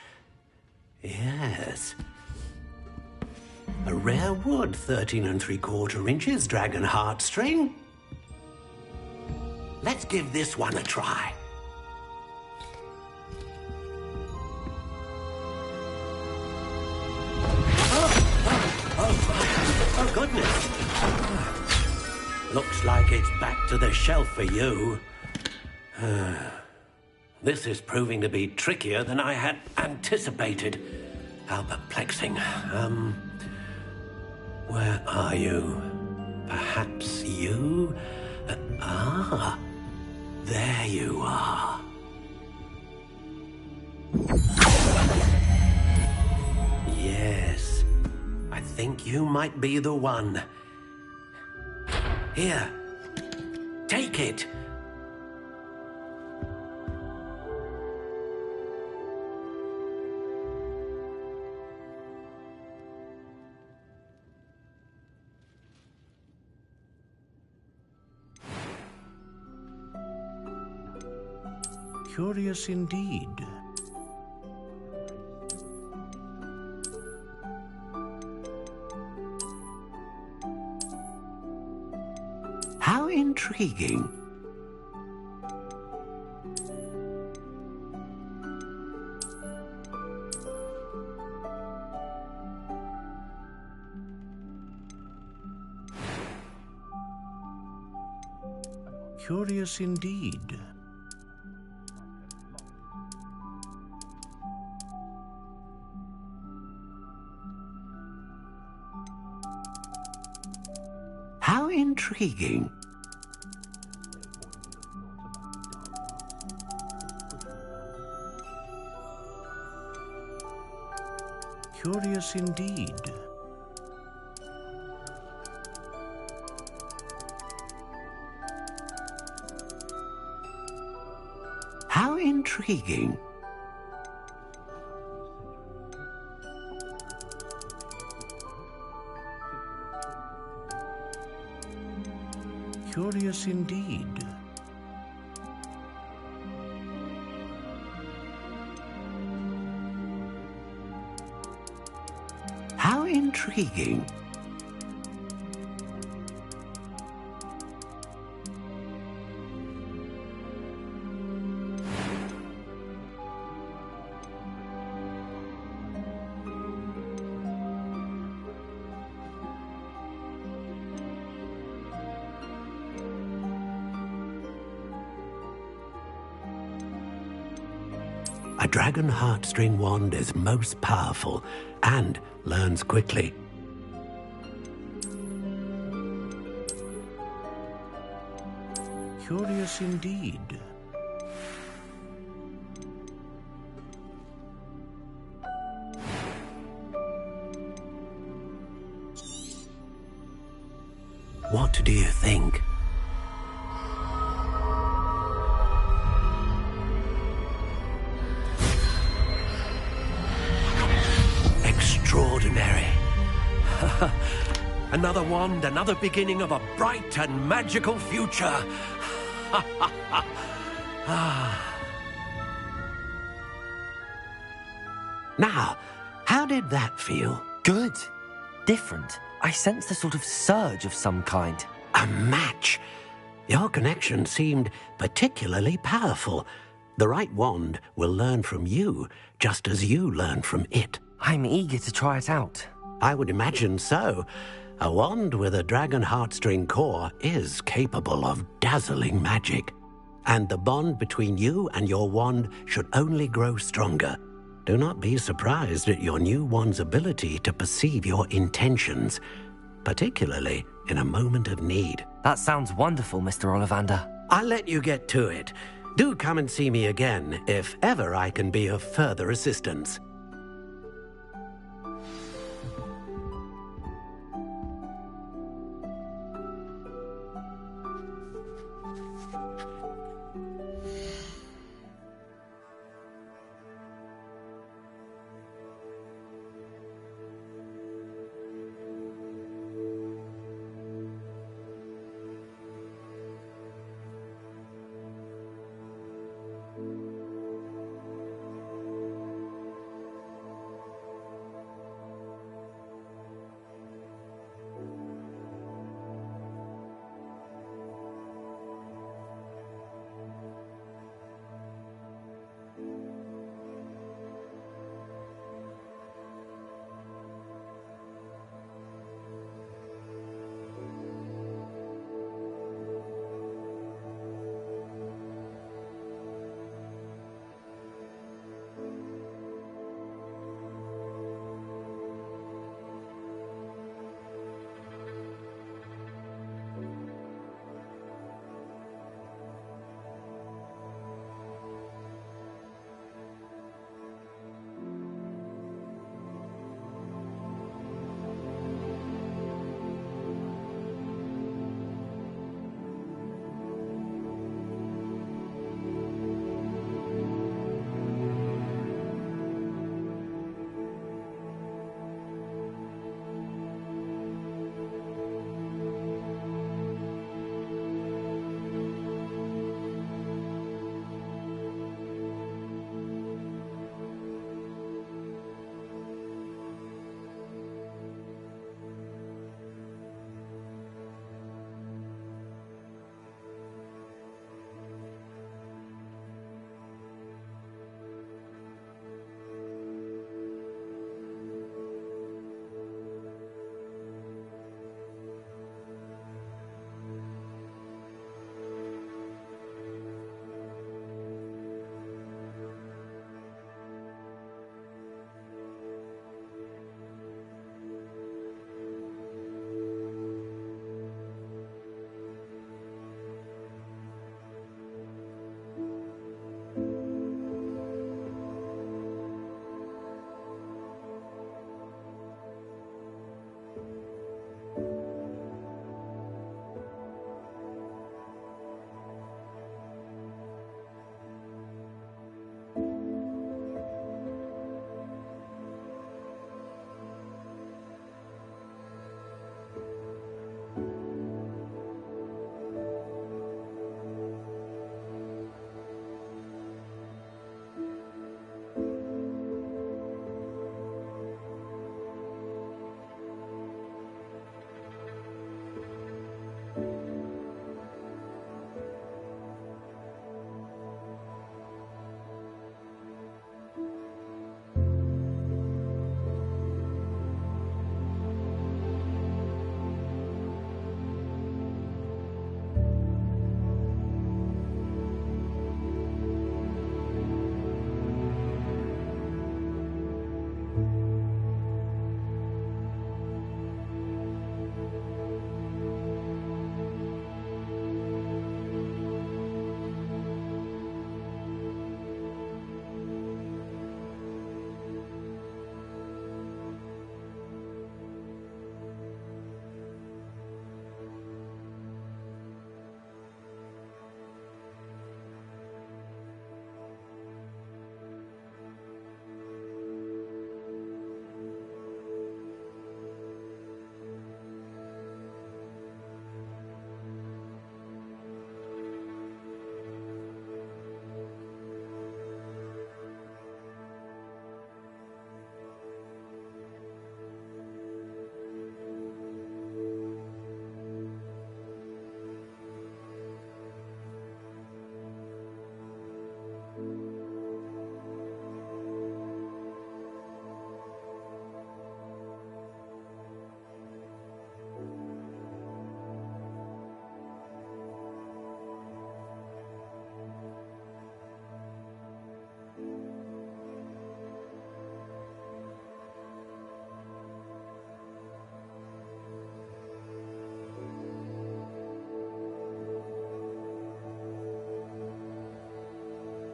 P: Yes. A rare wood, 13 3/4 inches, dragon heartstring. Let's give this one a try. Oh, goodness. Looks like it's back to the shelf for you. This is proving to be trickier than I had anticipated. How perplexing. Where are you? Perhaps you? There you are. Yes, I think you might be the one. Here, take it.
G: Curious indeed.
P: How intriguing.
G: Curious indeed.
P: How intriguing.
G: Curious indeed.
P: How intriguing.
G: Curious indeed.
P: How intriguing. A dragon heartstring wand is most powerful and learns quickly.
G: Curious indeed.
P: What do you think? Extraordinary. Another wand, another beginning of a bright and magical future. Now, how did that feel?
A: Good. Different. I sensed a sort of surge of some kind.
P: A match. Your connection seemed particularly powerful. The right wand will learn from you, just as you learn from it.
A: I'm eager to try it out.
P: I would imagine so. A wand with a dragon heartstring core is capable of dazzling magic. And the bond between you and your wand should only grow stronger. Do not be surprised at your new wand's ability to perceive your intentions, particularly in a moment of need.
A: That sounds wonderful, Mr. Ollivander.
P: I'll let you get to it. Do come and see me again if ever I can be of further assistance.